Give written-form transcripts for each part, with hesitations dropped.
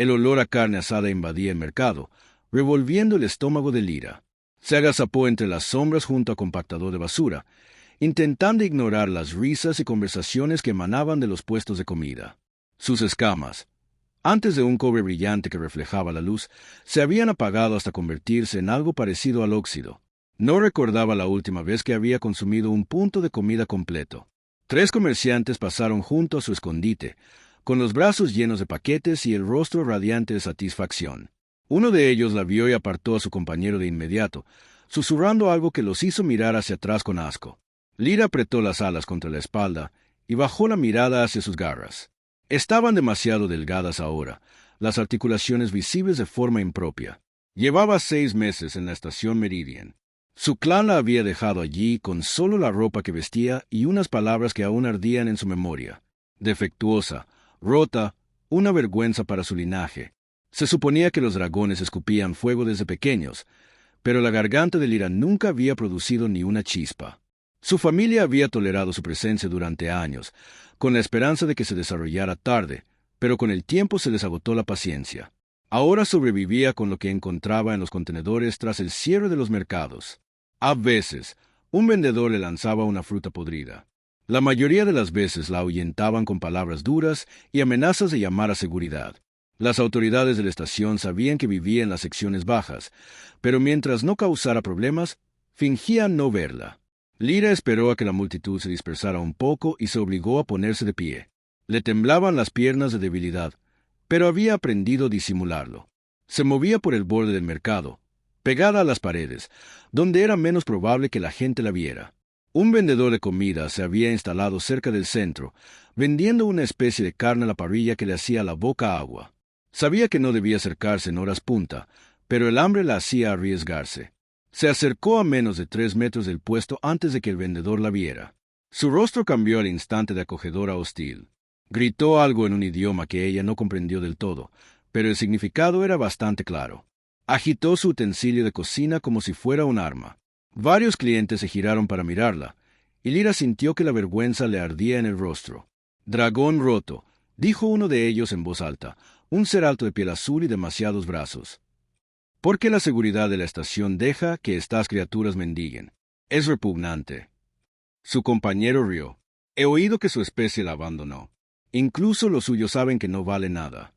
El olor a carne asada invadía el mercado, revolviendo el estómago de Lyra. Se agazapó entre las sombras junto a compactador de basura, intentando ignorar las risas y conversaciones que emanaban de los puestos de comida. Sus escamas, antes de un cobre brillante que reflejaba la luz, se habían apagado hasta convertirse en algo parecido al óxido. No recordaba la última vez que había consumido un punto de comida completo. 3 comerciantes pasaron junto a su escondite, con los brazos llenos de paquetes y el rostro radiante de satisfacción. Uno de ellos la vio y apartó a su compañero de inmediato, susurrando algo que los hizo mirar hacia atrás con asco. Lyra apretó las alas contra la espalda y bajó la mirada hacia sus garras. Estaban demasiado delgadas ahora, las articulaciones visibles de forma impropia. Llevaba 6 meses en la estación Meridian. Su clan la había dejado allí con solo la ropa que vestía y unas palabras que aún ardían en su memoria. Defectuosa, rota, una vergüenza para su linaje. Se suponía que los dragones escupían fuego desde pequeños, pero la garganta de Lyra nunca había producido ni una chispa. Su familia había tolerado su presencia durante años, con la esperanza de que se desarrollara tarde, pero con el tiempo se les agotó la paciencia. Ahora sobrevivía con lo que encontraba en los contenedores tras el cierre de los mercados. A veces, un vendedor le lanzaba una fruta podrida. La mayoría de las veces la ahuyentaban con palabras duras y amenazas de llamar a seguridad. Las autoridades de la estación sabían que vivía en las secciones bajas, pero mientras no causara problemas, fingían no verla. Lyra esperó a que la multitud se dispersara un poco y se obligó a ponerse de pie. Le temblaban las piernas de debilidad, pero había aprendido a disimularlo. Se movía por el borde del mercado, pegada a las paredes, donde era menos probable que la gente la viera. Un vendedor de comida se había instalado cerca del centro, vendiendo una especie de carne a la parrilla que le hacía la boca agua. Sabía que no debía acercarse en horas punta, pero el hambre la hacía arriesgarse. Se acercó a menos de 3 metros del puesto antes de que el vendedor la viera. Su rostro cambió al instante de acogedor a hostil. Gritó algo en un idioma que ella no comprendió del todo, pero el significado era bastante claro. Agitó su utensilio de cocina como si fuera un arma. Varios clientes se giraron para mirarla, y Lyra sintió que la vergüenza le ardía en el rostro. «Dragón roto», dijo uno de ellos en voz alta, un ser alto de piel azul y demasiados brazos. «¿Por qué la seguridad de la estación deja que estas criaturas mendiguen? Es repugnante». Su compañero rió. «He oído que su especie la abandonó. Incluso los suyos saben que no vale nada».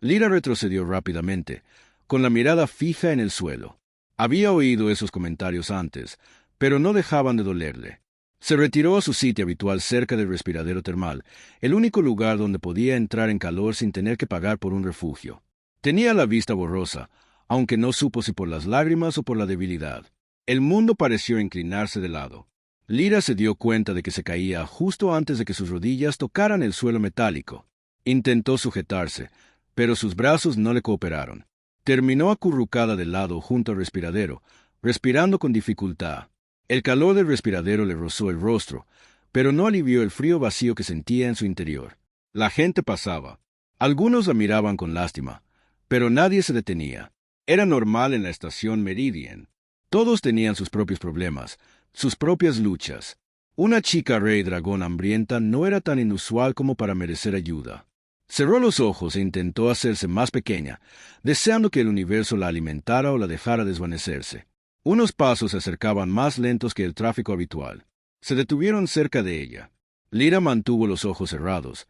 Lyra retrocedió rápidamente, con la mirada fija en el suelo. Había oído esos comentarios antes, pero no dejaban de dolerle. Se retiró a su sitio habitual cerca del respiradero termal, el único lugar donde podía entrar en calor sin tener que pagar por un refugio. Tenía la vista borrosa, aunque no supo si por las lágrimas o por la debilidad. El mundo pareció inclinarse de lado. Lyra se dio cuenta de que se caía justo antes de que sus rodillas tocaran el suelo metálico. Intentó sujetarse, pero sus brazos no le cooperaron. Terminó acurrucada de lado junto al respiradero, respirando con dificultad. El calor del respiradero le rozó el rostro, pero no alivió el frío vacío que sentía en su interior. La gente pasaba. Algunos la miraban con lástima, pero nadie se detenía. Era normal en la estación Meridian. Todos tenían sus propios problemas, sus propias luchas. Una chica rey dragón hambrienta no era tan inusual como para merecer ayuda. Cerró los ojos e intentó hacerse más pequeña, deseando que el universo la alimentara o la dejara desvanecerse. Unos pasos se acercaban más lentos que el tráfico habitual. Se detuvieron cerca de ella. Lyra mantuvo los ojos cerrados,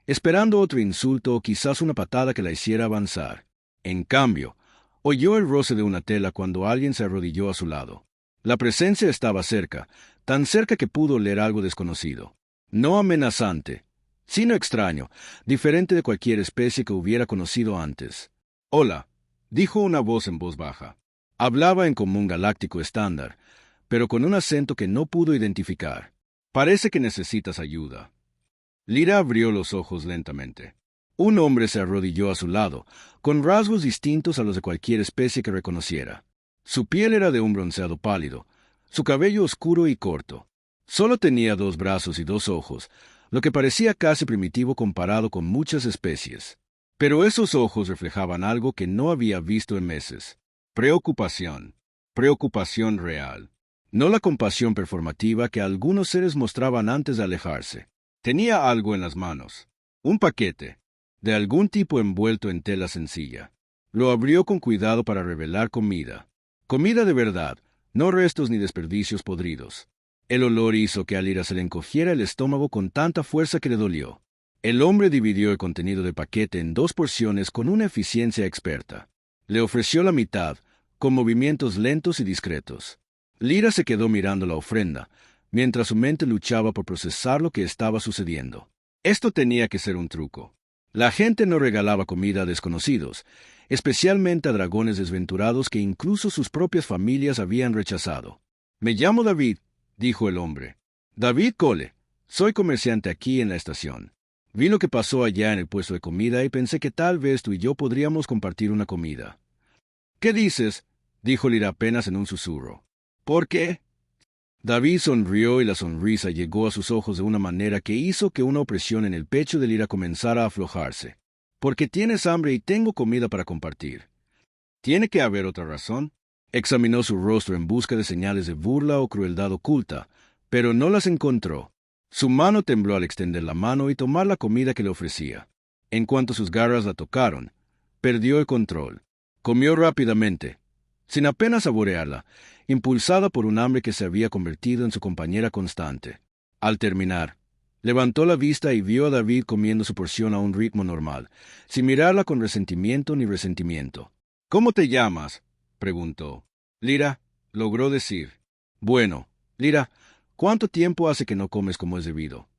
esperando otro insulto o quizás una patada que la hiciera avanzar. En cambio, oyó el roce de una tela cuando alguien se arrodilló a su lado. La presencia estaba cerca, tan cerca que pudo oler algo desconocido. No amenazante, sino extraño, diferente de cualquier especie que hubiera conocido antes. «Hola», dijo una voz en voz baja. Hablaba en común galáctico estándar, pero con un acento que no pudo identificar. «Parece que necesitas ayuda». Lyra abrió los ojos lentamente. Un hombre se arrodilló a su lado, con rasgos distintos a los de cualquier especie que reconociera. Su piel era de un bronceado pálido, su cabello oscuro y corto. Solo tenía 2 brazos y 2 ojos, lo que parecía casi primitivo comparado con muchas especies. Pero esos ojos reflejaban algo que no había visto en meses. Preocupación. Preocupación real. No la compasión performativa que algunos seres mostraban antes de alejarse. Tenía algo en las manos. Un paquete. de algún tipo envuelto en tela sencilla. Lo abrió con cuidado para revelar comida. Comida de verdad, no restos ni desperdicios podridos. El olor hizo que a Lyra se le encogiera el estómago con tanta fuerza que le dolió. El hombre dividió el contenido del paquete en 2 porciones con una eficiencia experta. Le ofreció la mitad, con movimientos lentos y discretos. Lyra se quedó mirando la ofrenda, mientras su mente luchaba por procesar lo que estaba sucediendo. Esto tenía que ser un truco. La gente no regalaba comida a desconocidos, especialmente a dragones desventurados que incluso sus propias familias habían rechazado. «Me llamo David», dijo el hombre. «David Cole. Soy comerciante aquí en la estación. Vi lo que pasó allá en el puesto de comida y pensé que tal vez tú y yo podríamos compartir una comida». «¿Qué dices?», dijo Lyra apenas en un susurro. «¿Por qué?». David sonrió y la sonrisa llegó a sus ojos de una manera que hizo que una opresión en el pecho de Lyra comenzara a aflojarse. «Porque tienes hambre y tengo comida para compartir». «¿Tiene que haber otra razón?». Examinó su rostro en busca de señales de burla o crueldad oculta, pero no las encontró. Su mano tembló al extender la mano y tomar la comida que le ofrecía. En cuanto sus garras la tocaron, perdió el control. Comió rápidamente, sin apenas saborearla, impulsada por un hambre que se había convertido en su compañera constante. Al terminar, levantó la vista y vio a David comiendo su porción a un ritmo normal, sin mirarla con resentimiento ni resentimiento. «¿Cómo te llamas?», preguntó. «Lyra», logró decir. «Bueno, Lyra, ¿cuánto tiempo hace que no comes como es debido?».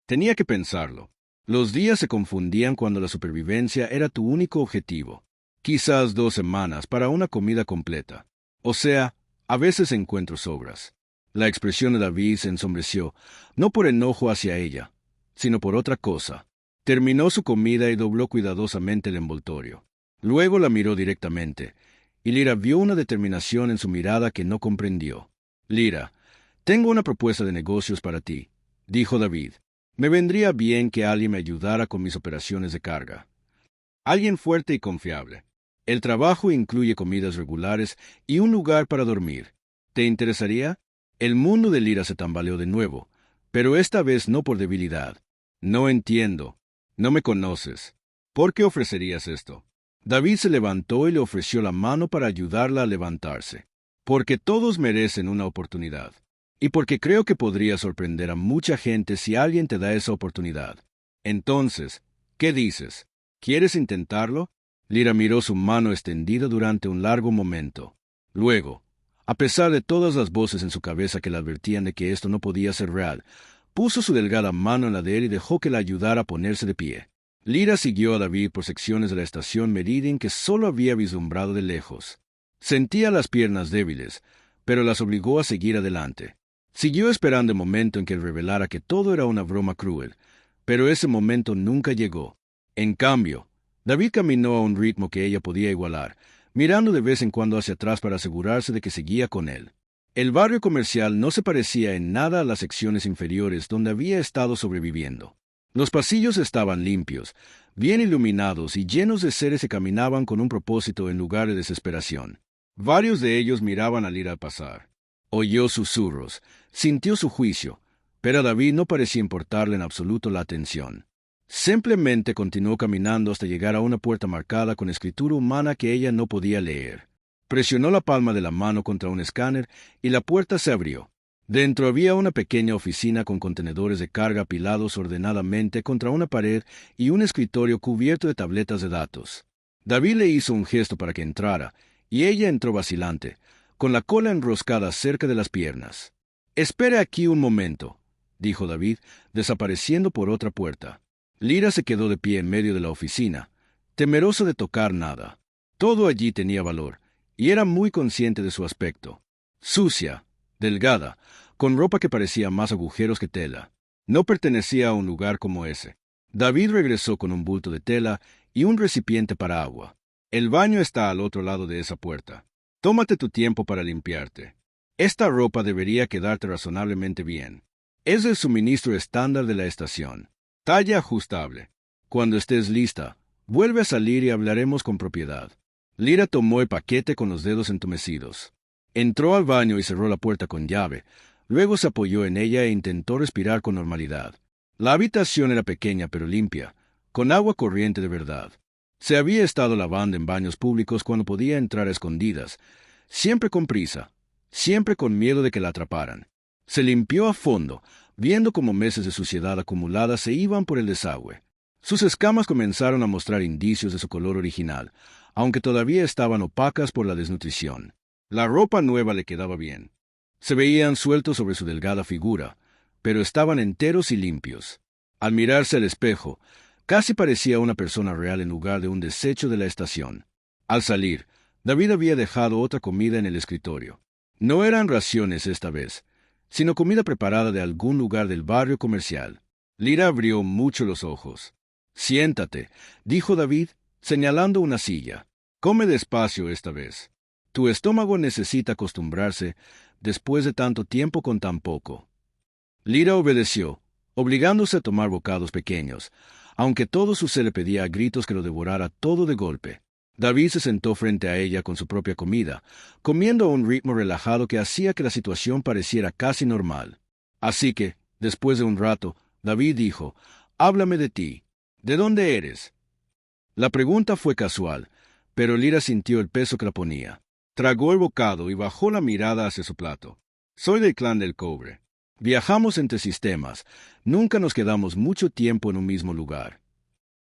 Tenía que pensarlo. Los días se confundían cuando la supervivencia era tu único objetivo. Quizás 2 semanas para una comida completa. O sea, a veces encuentro sobras. La expresión de David se ensombreció, no por enojo hacia ella, sino por otra cosa. Terminó su comida y dobló cuidadosamente el envoltorio. Luego la miró directamente, y Lyra vio una determinación en su mirada que no comprendió. «Lyra, tengo una propuesta de negocios para ti», dijo David. «Me vendría bien que alguien me ayudara con mis operaciones de carga. Alguien fuerte y confiable. El trabajo incluye comidas regulares y un lugar para dormir. ¿Te interesaría?». El mundo de Lyra se tambaleó de nuevo, pero esta vez no por debilidad. «No entiendo. No me conoces. ¿Por qué ofrecerías esto?». David se levantó y le ofreció la mano para ayudarla a levantarse. «Porque todos merecen una oportunidad. Y porque creo que podría sorprender a mucha gente si alguien te da esa oportunidad. Entonces, ¿qué dices? ¿Quieres intentarlo?». Lyra miró su mano extendida durante un largo momento. Luego, a pesar de todas las voces en su cabeza que le advertían de que esto no podía ser real, puso su delgada mano en la de él y dejó que la ayudara a ponerse de pie. Lyra siguió a David por secciones de la estación Meridian que solo había vislumbrado de lejos. Sentía las piernas débiles, pero las obligó a seguir adelante. Siguió esperando el momento en que él revelara que todo era una broma cruel, pero ese momento nunca llegó. En cambio, David caminó a un ritmo que ella podía igualar, mirando de vez en cuando hacia atrás para asegurarse de que seguía con él. El barrio comercial no se parecía en nada a las secciones inferiores donde había estado sobreviviendo. Los pasillos estaban limpios, bien iluminados y llenos de seres que caminaban con un propósito en lugar de desesperación. Varios de ellos miraban a Lyra pasar. Oyó susurros, sintió su juicio, pero a David no parecía importarle en absoluto la atención. Simplemente continuó caminando hasta llegar a una puerta marcada con escritura humana que ella no podía leer. Presionó la palma de la mano contra un escáner y la puerta se abrió. Dentro había una pequeña oficina con contenedores de carga apilados ordenadamente contra una pared y un escritorio cubierto de tabletas de datos. David le hizo un gesto para que entrara, y ella entró vacilante, con la cola enroscada cerca de las piernas. «Espere aquí un momento», dijo David, desapareciendo por otra puerta. Lyra se quedó de pie en medio de la oficina, temerosa de tocar nada. Todo allí tenía valor, y era muy consciente de su aspecto. Sucia, delgada, con ropa que parecía más agujeros que tela. No pertenecía a un lugar como ese. David regresó con un bulto de tela y un recipiente para agua. «El baño está al otro lado de esa puerta. Tómate tu tiempo para limpiarte. Esta ropa debería quedarte razonablemente bien. Es el suministro estándar de la estación. Talla ajustable. Cuando estés lista, vuelve a salir y hablaremos con propiedad». Lyra tomó el paquete con los dedos entumecidos. Entró al baño y cerró la puerta con llave. Luego se apoyó en ella e intentó respirar con normalidad. La habitación era pequeña pero limpia, con agua corriente de verdad. Se había estado lavando en baños públicos cuando podía entrar a escondidas, siempre con prisa, siempre con miedo de que la atraparan. Se limpió a fondo, viendo cómo meses de suciedad acumulada se iban por el desagüe. Sus escamas comenzaron a mostrar indicios de su color original, aunque todavía estaban opacas por la desnutrición. La ropa nueva le quedaba bien. Se veían sueltos sobre su delgada figura, pero estaban enteros y limpios. Al mirarse al espejo, casi parecía una persona real en lugar de un desecho de la estación. Al salir, David había dejado otra comida en el escritorio. No eran raciones esta vez, sino comida preparada de algún lugar del barrio comercial. Lyra abrió mucho los ojos. «Siéntate», dijo David, señalando una silla. «Come despacio esta vez. Tu estómago necesita acostumbrarse después de tanto tiempo con tan poco». Lyra obedeció, obligándose a tomar bocados pequeños, aunque todo su ser le pedía a gritos que lo devorara todo de golpe. David se sentó frente a ella con su propia comida, comiendo a un ritmo relajado que hacía que la situación pareciera casi normal. Así que, después de un rato, David dijo: «Háblame de ti. ¿De dónde eres?» La pregunta fue casual, pero Lyra sintió el peso que la ponía. Tragó el bocado y bajó la mirada hacia su plato. «Soy del clan del cobre. Viajamos entre sistemas. Nunca nos quedamos mucho tiempo en un mismo lugar.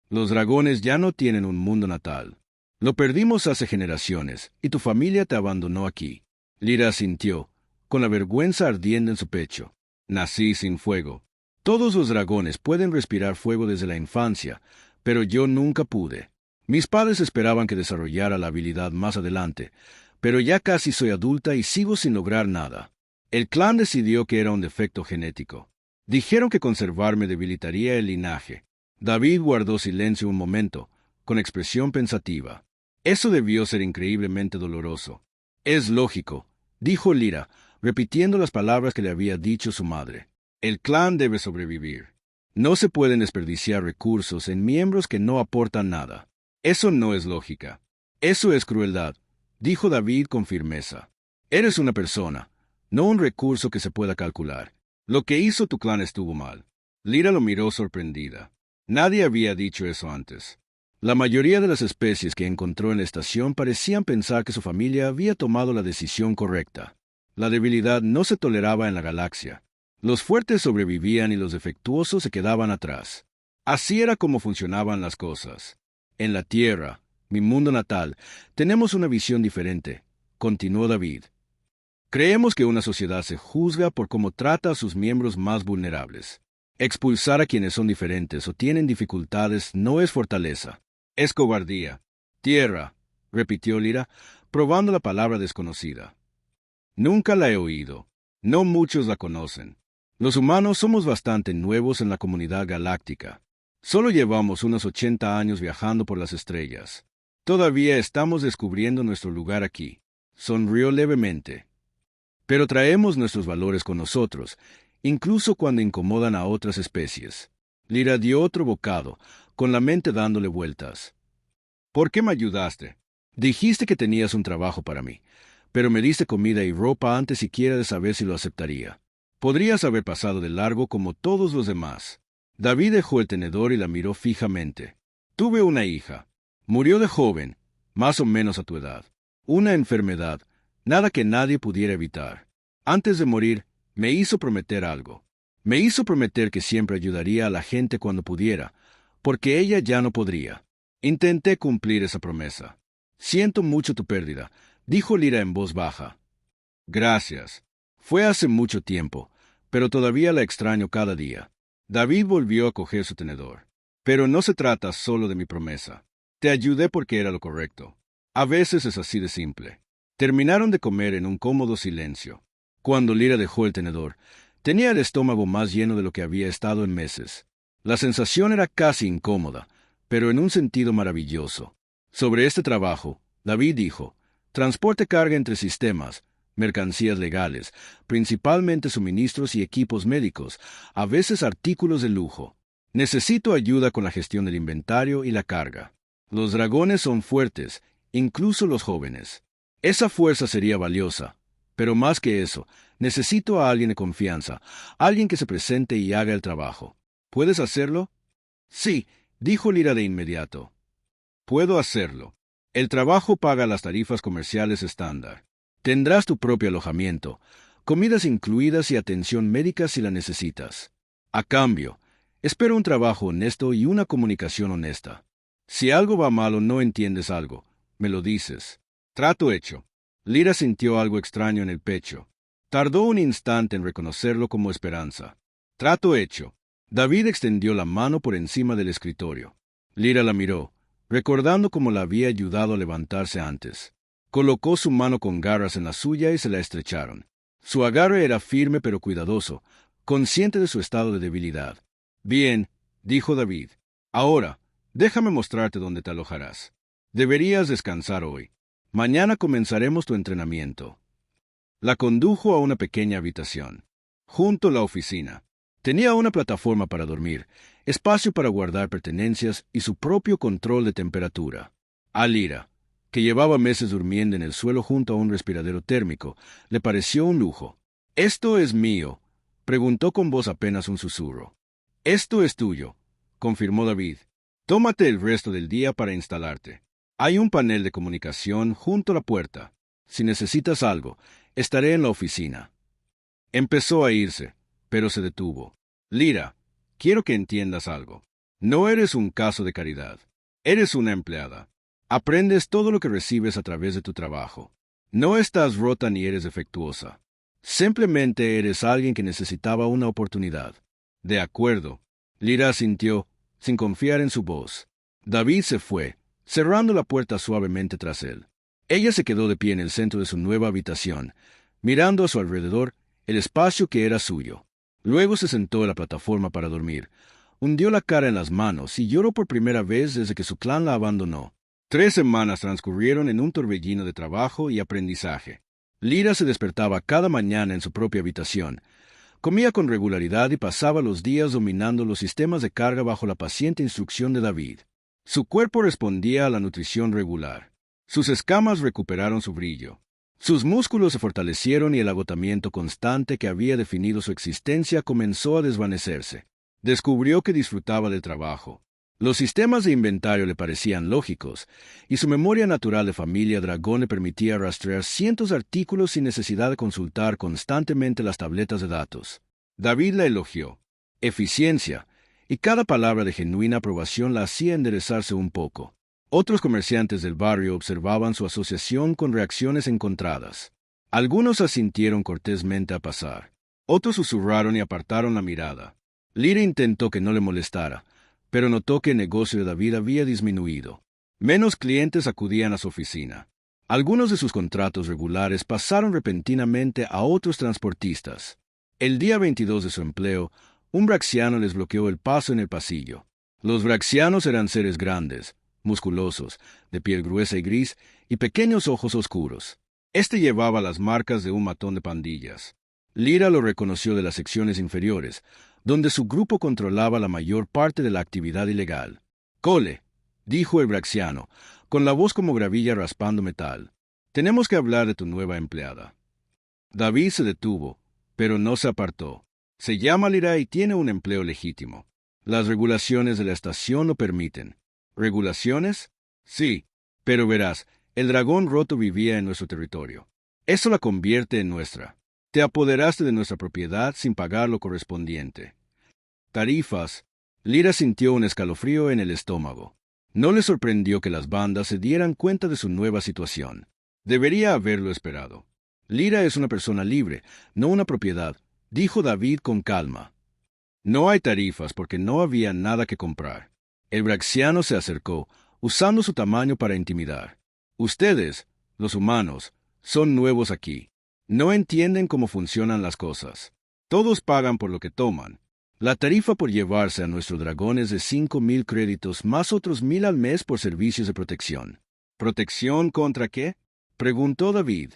Los dragones ya no tienen un mundo natal. Lo perdimos hace generaciones, y tu familia te abandonó aquí». Lyra asintió, con la vergüenza ardiendo en su pecho. «Nací sin fuego. Todos los dragones pueden respirar fuego desde la infancia, pero yo nunca pude. Mis padres esperaban que desarrollara la habilidad más adelante, pero ya casi soy adulta y sigo sin lograr nada. El clan decidió que era un defecto genético. Dijeron que conservarme debilitaría el linaje». David guardó silencio un momento, con expresión pensativa. Eso debió ser increíblemente doloroso. «Es lógico», dijo Lyra, repitiendo las palabras que le había dicho su madre. «El clan debe sobrevivir. No se pueden desperdiciar recursos en miembros que no aportan nada. Eso no es lógica. Eso es crueldad», dijo David con firmeza. «Eres una persona, no un recurso que se pueda calcular. Lo que hizo tu clan estuvo mal». Lyra lo miró sorprendida. Nadie había dicho eso antes. La mayoría de las especies que encontró en la estación parecían pensar que su familia había tomado la decisión correcta. La debilidad no se toleraba en la galaxia. Los fuertes sobrevivían y los defectuosos se quedaban atrás. Así era como funcionaban las cosas. «En la Tierra, mi mundo natal, tenemos una visión diferente», continuó David. «Creemos que una sociedad se juzga por cómo trata a sus miembros más vulnerables. Expulsar a quienes son diferentes o tienen dificultades no es fortaleza. Es cobardía». «Tierra», repitió Lyra, probando la palabra desconocida. «Nunca la he oído. No muchos la conocen. Los humanos somos bastante nuevos en la comunidad galáctica. Solo llevamos unos 80 años viajando por las estrellas. Todavía estamos descubriendo nuestro lugar aquí». Sonrió levemente. «Pero traemos nuestros valores con nosotros, incluso cuando incomodan a otras especies». Lyra dio otro bocado, con la mente dándole vueltas. «¿Por qué me ayudaste? Dijiste que tenías un trabajo para mí, pero me diste comida y ropa antes siquiera de saber si lo aceptaría. Podrías haber pasado de largo como todos los demás». David dejó el tenedor y la miró fijamente. «Tuve una hija. Murió de joven, más o menos a tu edad. Una enfermedad, nada que nadie pudiera evitar. Antes de morir, me hizo prometer algo. Me hizo prometer que siempre ayudaría a la gente cuando pudiera, porque ella ya no podría. Intenté cumplir esa promesa. Siento mucho tu pérdida», dijo Lyra en voz baja. «Gracias. Fue hace mucho tiempo, pero todavía la extraño cada día». David volvió a coger su tenedor. «Pero no se trata solo de mi promesa. Te ayudé porque era lo correcto. A veces es así de simple». Terminaron de comer en un cómodo silencio. Cuando Lyra dejó el tenedor, tenía el estómago más lleno de lo que había estado en meses. La sensación era casi incómoda, pero en un sentido maravilloso. Sobre este trabajo, David dijo: «Transporte carga entre sistemas, mercancías legales, principalmente suministros y equipos médicos, a veces artículos de lujo. Necesito ayuda con la gestión del inventario y la carga. Los dragones son fuertes, incluso los jóvenes. Esa fuerza sería valiosa, pero más que eso, necesito a alguien de confianza, alguien que se presente y haga el trabajo. ¿Puedes hacerlo?» «Sí», dijo Lira de inmediato. Puedo hacerlo. El trabajo paga las tarifas comerciales estándar. Tendrás tu propio alojamiento, comidas incluidas y atención médica si la necesitas. A cambio, espero un trabajo honesto y una comunicación honesta. Si algo va mal o no entiendes algo, me lo dices. Trato hecho. Lira sintió algo extraño en el pecho. Tardó un instante en reconocerlo como esperanza. Trato hecho. David extendió la mano por encima del escritorio. Lira la miró, recordando cómo la había ayudado a levantarse antes. Colocó su mano con garras en la suya y se la estrecharon. Su agarre era firme pero cuidadoso, consciente de su estado de debilidad. Bien, dijo David. Ahora, déjame mostrarte dónde te alojarás. Deberías descansar hoy. Mañana comenzaremos tu entrenamiento. La condujo a una pequeña habitación. Junto a la oficina. Tenía una plataforma para dormir, espacio para guardar pertenencias y su propio control de temperatura. A Lira, que llevaba meses durmiendo en el suelo junto a un respiradero térmico, le pareció un lujo. «¿Esto es mío?», preguntó con voz apenas un susurro. «Esto es tuyo», confirmó David. «Tómate el resto del día para instalarte. Hay un panel de comunicación junto a la puerta. Si necesitas algo, estaré en la oficina». Empezó a irse, pero se detuvo. «Lira, quiero que entiendas algo. No eres un caso de caridad. Eres una empleada. Aprendes todo lo que recibes a través de tu trabajo. No estás rota ni eres defectuosa. Simplemente eres alguien que necesitaba una oportunidad». «De acuerdo», Lira asintió, sin confiar en su voz. David se fue, cerrando la puerta suavemente tras él. Ella se quedó de pie en el centro de su nueva habitación, mirando a su alrededor el espacio que era suyo. Luego se sentó en la plataforma para dormir, hundió la cara en las manos y lloró por primera vez desde que su clan la abandonó. 3 semanas transcurrieron en un torbellino de trabajo y aprendizaje. Lira se despertaba cada mañana en su propia habitación, comía con regularidad y pasaba los días dominando los sistemas de carga bajo la paciente instrucción de David. Su cuerpo respondía a la nutrición regular. Sus escamas recuperaron su brillo. Sus músculos se fortalecieron y el agotamiento constante que había definido su existencia comenzó a desvanecerse. Descubrió que disfrutaba del trabajo. Los sistemas de inventario le parecían lógicos, y su memoria natural de familia dragón le permitía rastrear cientos de artículos sin necesidad de consultar constantemente las tabletas de datos. David la elogió. Eficiencia, y cada palabra de genuina aprobación la hacía enderezarse un poco. Otros comerciantes del barrio observaban su asociación con reacciones encontradas. Algunos asintieron cortésmente a pasar. Otros susurraron y apartaron la mirada. Lira intentó que no le molestara, pero notó que el negocio de David había disminuido. Menos clientes acudían a su oficina. Algunos de sus contratos regulares pasaron repentinamente a otros transportistas. El día 22 de su empleo, un braxiano les bloqueó el paso en el pasillo. Los braxianos eran seres grandes, musculosos, de piel gruesa y gris, y pequeños ojos oscuros. Este llevaba las marcas de un matón de pandillas. Lira lo reconoció de las secciones inferiores, donde su grupo controlaba la mayor parte de la actividad ilegal. «Cole», dijo el braxiano, con la voz como gravilla raspando metal. «Tenemos que hablar de tu nueva empleada». David se detuvo, pero no se apartó. Se llama Lira y tiene un empleo legítimo. Las regulaciones de la estación lo permiten. ¿Regulaciones? Sí, pero verás, el dragón roto vivía en nuestro territorio. Eso la convierte en nuestra. Te apoderaste de nuestra propiedad sin pagar lo correspondiente. Tarifas. Lira sintió un escalofrío en el estómago. No le sorprendió que las bandas se dieran cuenta de su nueva situación. Debería haberlo esperado. Lira es una persona libre, no una propiedad, dijo David con calma. No hay tarifas porque no había nada que comprar. El braxiano se acercó, usando su tamaño para intimidar. Ustedes, los humanos, son nuevos aquí. No entienden cómo funcionan las cosas. Todos pagan por lo que toman. La tarifa por llevarse a nuestro dragón es de 5,000 créditos más otros 1,000 al mes por servicios de protección. ¿Protección contra qué?, preguntó David.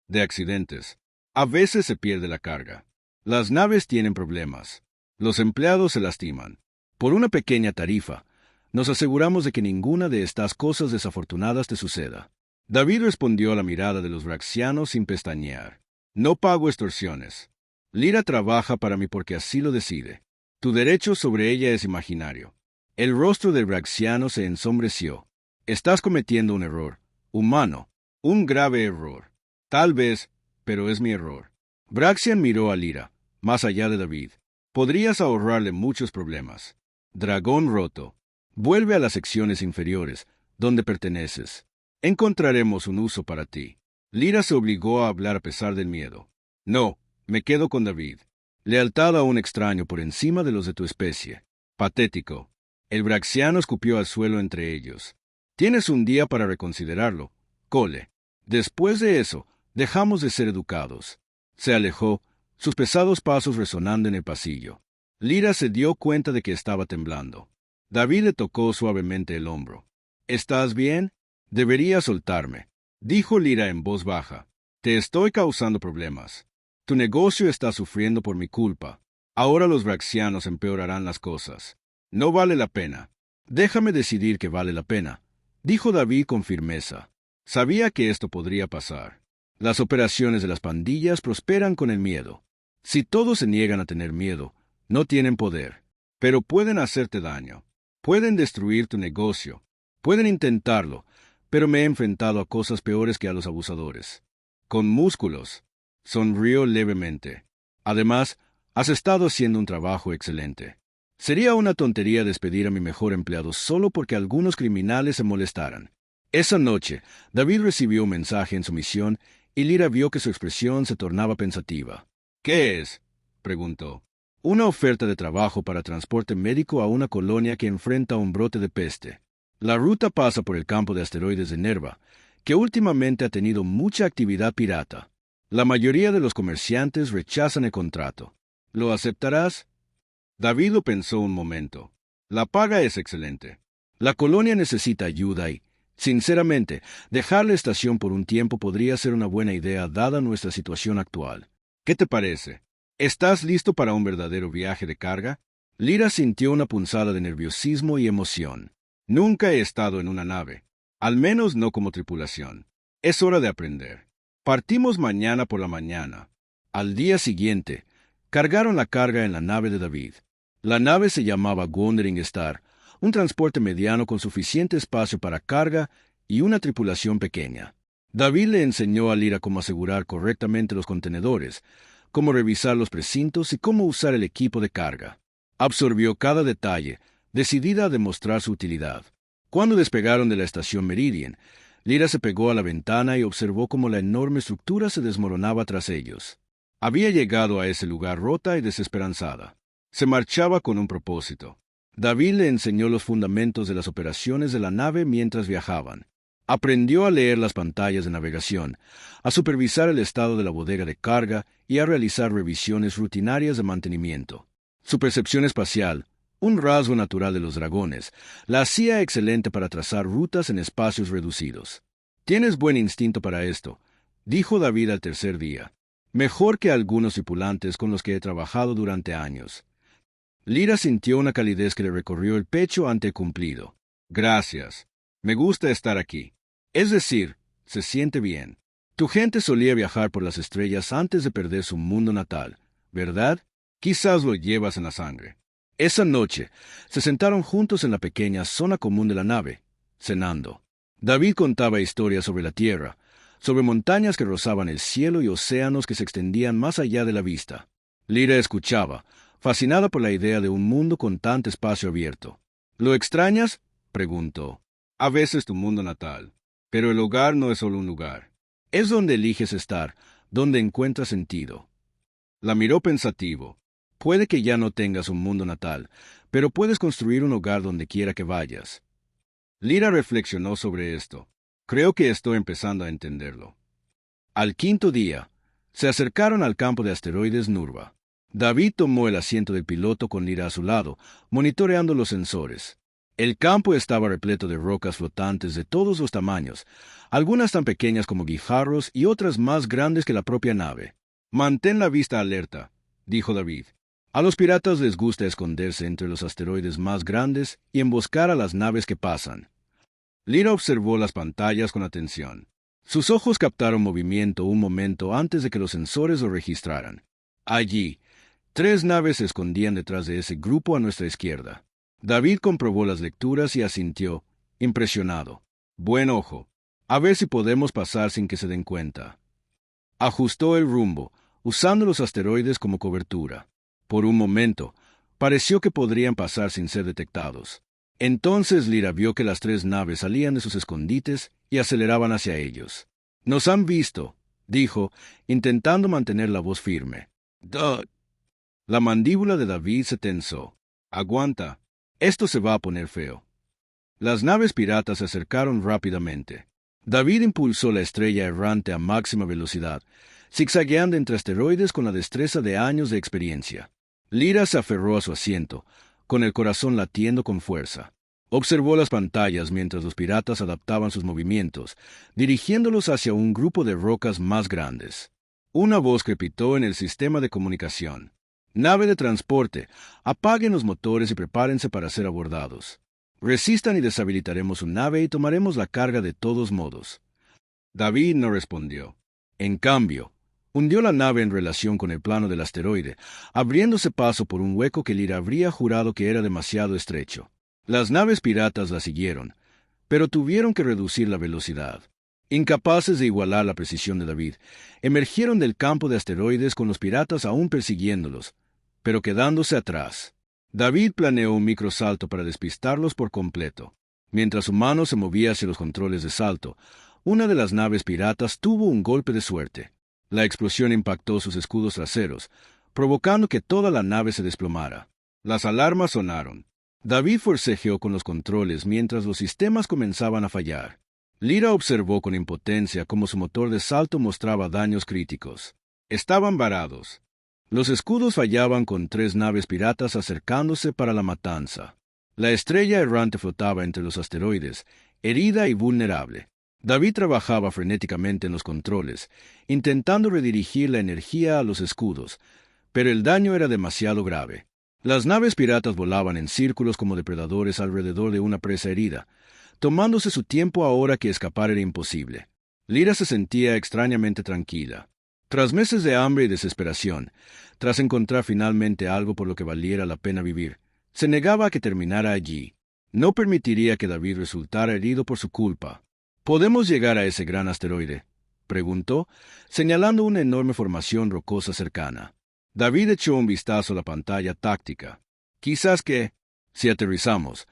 De accidentes. A veces se pierde la carga. Las naves tienen problemas. Los empleados se lastiman. Por una pequeña tarifa, nos aseguramos de que ninguna de estas cosas desafortunadas te suceda. David respondió a la mirada de los braxianos sin pestañear. No pago extorsiones. Lira trabaja para mí porque así lo decide. Tu derecho sobre ella es imaginario. El rostro del Braxiano se ensombreció. Estás cometiendo un error. Humano. Un grave error. Tal vez, pero es mi error. Braxian miró a Lyra, más allá de David. Podrías ahorrarle muchos problemas. Dragón roto. Vuelve a las secciones inferiores, donde perteneces. Encontraremos un uso para ti. Lyra se obligó a hablar a pesar del miedo. No, me quedo con David. Lealtad a un extraño por encima de los de tu especie. Patético. El Braxiano escupió al suelo entre ellos. Tienes un día para reconsiderarlo, Cole. Después de eso, dejamos de ser educados. Se alejó, sus pesados pasos resonando en el pasillo. Lyra se dio cuenta de que estaba temblando. David le tocó suavemente el hombro. ¿Estás bien? Deberías soltarme, dijo Lyra en voz baja. Te estoy causando problemas. Tu negocio está sufriendo por mi culpa. Ahora los Braxianos empeorarán las cosas. No vale la pena. Déjame decidir que vale la pena, dijo David con firmeza. Sabía que esto podría pasar. Las operaciones de las pandillas prosperan con el miedo. Si todos se niegan a tener miedo, no tienen poder. Pero pueden hacerte daño. Pueden destruir tu negocio. Pueden intentarlo, pero me he enfrentado a cosas peores que a los abusadores. Con músculos. Sonrió levemente. Además, has estado haciendo un trabajo excelente. Sería una tontería despedir a mi mejor empleado solo porque algunos criminales se molestaran. Esa noche, David recibió un mensaje en su misión y Lyra vio que su expresión se tornaba pensativa. ¿Qué es?, preguntó. Una oferta de trabajo para transporte médico a una colonia que enfrenta un brote de peste. La ruta pasa por el campo de asteroides de Nerva, que últimamente ha tenido mucha actividad pirata. La mayoría de los comerciantes rechazan el contrato. ¿Lo aceptarás? David lo pensó un momento. La paga es excelente. La colonia necesita ayuda y, sinceramente, dejar la estación por un tiempo podría ser una buena idea dada nuestra situación actual. ¿Qué te parece? ¿Estás listo para un verdadero viaje de carga? Lyra sintió una punzada de nerviosismo y emoción. Nunca he estado en una nave, al menos no como tripulación. Es hora de aprender. Partimos mañana por la mañana. Al día siguiente, cargaron la carga en la nave de David. La nave se llamaba Wandering Star, un transporte mediano con suficiente espacio para carga y una tripulación pequeña. David le enseñó a Lyra cómo asegurar correctamente los contenedores, cómo revisar los precintos y cómo usar el equipo de carga. Absorbió cada detalle, decidida a demostrar su utilidad. Cuando despegaron de la estación Meridian, Lyra se pegó a la ventana y observó cómo la enorme estructura se desmoronaba tras ellos. Había llegado a ese lugar rota y desesperanzada. Se marchaba con un propósito. David le enseñó los fundamentos de las operaciones de la nave mientras viajaban. Aprendió a leer las pantallas de navegación, a supervisar el estado de la bodega de carga y a realizar revisiones rutinarias de mantenimiento. Su percepción espacial, un rasgo natural de los dragones, la hacía excelente para trazar rutas en espacios reducidos. «Tienes buen instinto para esto», dijo David al tercer día. «Mejor que algunos tripulantes con los que he trabajado durante años». Lyra sintió una calidez que le recorrió el pecho ante el cumplido. «Gracias. Me gusta estar aquí. Es decir, se siente bien. Tu gente solía viajar por las estrellas antes de perder su mundo natal, ¿verdad? Quizás lo llevas en la sangre». Esa noche, se sentaron juntos en la pequeña zona común de la nave, cenando. David contaba historias sobre la Tierra, sobre montañas que rozaban el cielo y océanos que se extendían más allá de la vista. Lyra escuchaba, fascinada por la idea de un mundo con tanto espacio abierto. ¿Lo extrañas?, preguntó. A veces tu mundo natal. Pero el hogar no es solo un lugar. Es donde eliges estar, donde encuentras sentido. La miró pensativo. Puede que ya no tengas un mundo natal, pero puedes construir un hogar donde quiera que vayas. Lyra reflexionó sobre esto. Creo que estoy empezando a entenderlo. Al quinto día, se acercaron al campo de asteroides Nurva. David tomó el asiento del piloto con Lyra a su lado, monitoreando los sensores. El campo estaba repleto de rocas flotantes de todos los tamaños, algunas tan pequeñas como guijarros y otras más grandes que la propia nave. «Mantén la vista alerta», dijo David. A los piratas les gusta esconderse entre los asteroides más grandes y emboscar a las naves que pasan. Lyra observó las pantallas con atención. Sus ojos captaron movimiento un momento antes de que los sensores lo registraran. Allí, 3 naves se escondían detrás de ese grupo a nuestra izquierda. David comprobó las lecturas y asintió, impresionado. Buen ojo. A ver si podemos pasar sin que se den cuenta. Ajustó el rumbo, usando los asteroides como cobertura. Por un momento, pareció que podrían pasar sin ser detectados. Entonces Lyra vio que las 3 naves salían de sus escondites y aceleraban hacia ellos. «Nos han visto», dijo, intentando mantener la voz firme. «Duh». La mandíbula de David se tensó. «Aguanta. Esto se va a poner feo». Las naves piratas se acercaron rápidamente. David impulsó la estrella errante a máxima velocidad, zigzagueando entre asteroides con la destreza de años de experiencia. Lyra se aferró a su asiento, con el corazón latiendo con fuerza. Observó las pantallas mientras los piratas adaptaban sus movimientos, dirigiéndolos hacia un grupo de rocas más grandes. Una voz crepitó en el sistema de comunicación. «Nave de transporte, apaguen los motores y prepárense para ser abordados. Resistan y deshabilitaremos su nave y tomaremos la carga de todos modos». David no respondió. En cambio, hundió la nave en relación con el plano del asteroide, abriéndose paso por un hueco que Lyra habría jurado que era demasiado estrecho. Las naves piratas la siguieron, pero tuvieron que reducir la velocidad. Incapaces de igualar la precisión de David, emergieron del campo de asteroides con los piratas aún persiguiéndolos, pero quedándose atrás. David planeó un microsalto para despistarlos por completo. Mientras su mano se movía hacia los controles de salto, una de las naves piratas tuvo un golpe de suerte. La explosión impactó sus escudos traseros, provocando que toda la nave se desplomara. Las alarmas sonaron. David forcejeó con los controles mientras los sistemas comenzaban a fallar. Lyra observó con impotencia cómo su motor de salto mostraba daños críticos. Estaban varados. Los escudos fallaban con 3 naves piratas acercándose para la matanza. La estrella errante flotaba entre los asteroides, herida y vulnerable. David trabajaba frenéticamente en los controles, intentando redirigir la energía a los escudos, pero el daño era demasiado grave. Las naves piratas volaban en círculos como depredadores alrededor de una presa herida, tomándose su tiempo ahora que escapar era imposible. Lyra se sentía extrañamente tranquila. Tras meses de hambre y desesperación, tras encontrar finalmente algo por lo que valiera la pena vivir, se negaba a que terminara allí. No permitiría que David resultara herido por su culpa. «¿Podemos llegar a ese gran asteroide?», preguntó, señalando una enorme formación rocosa cercana. David echó un vistazo a la pantalla táctica. «Quizás que, si aterrizamos,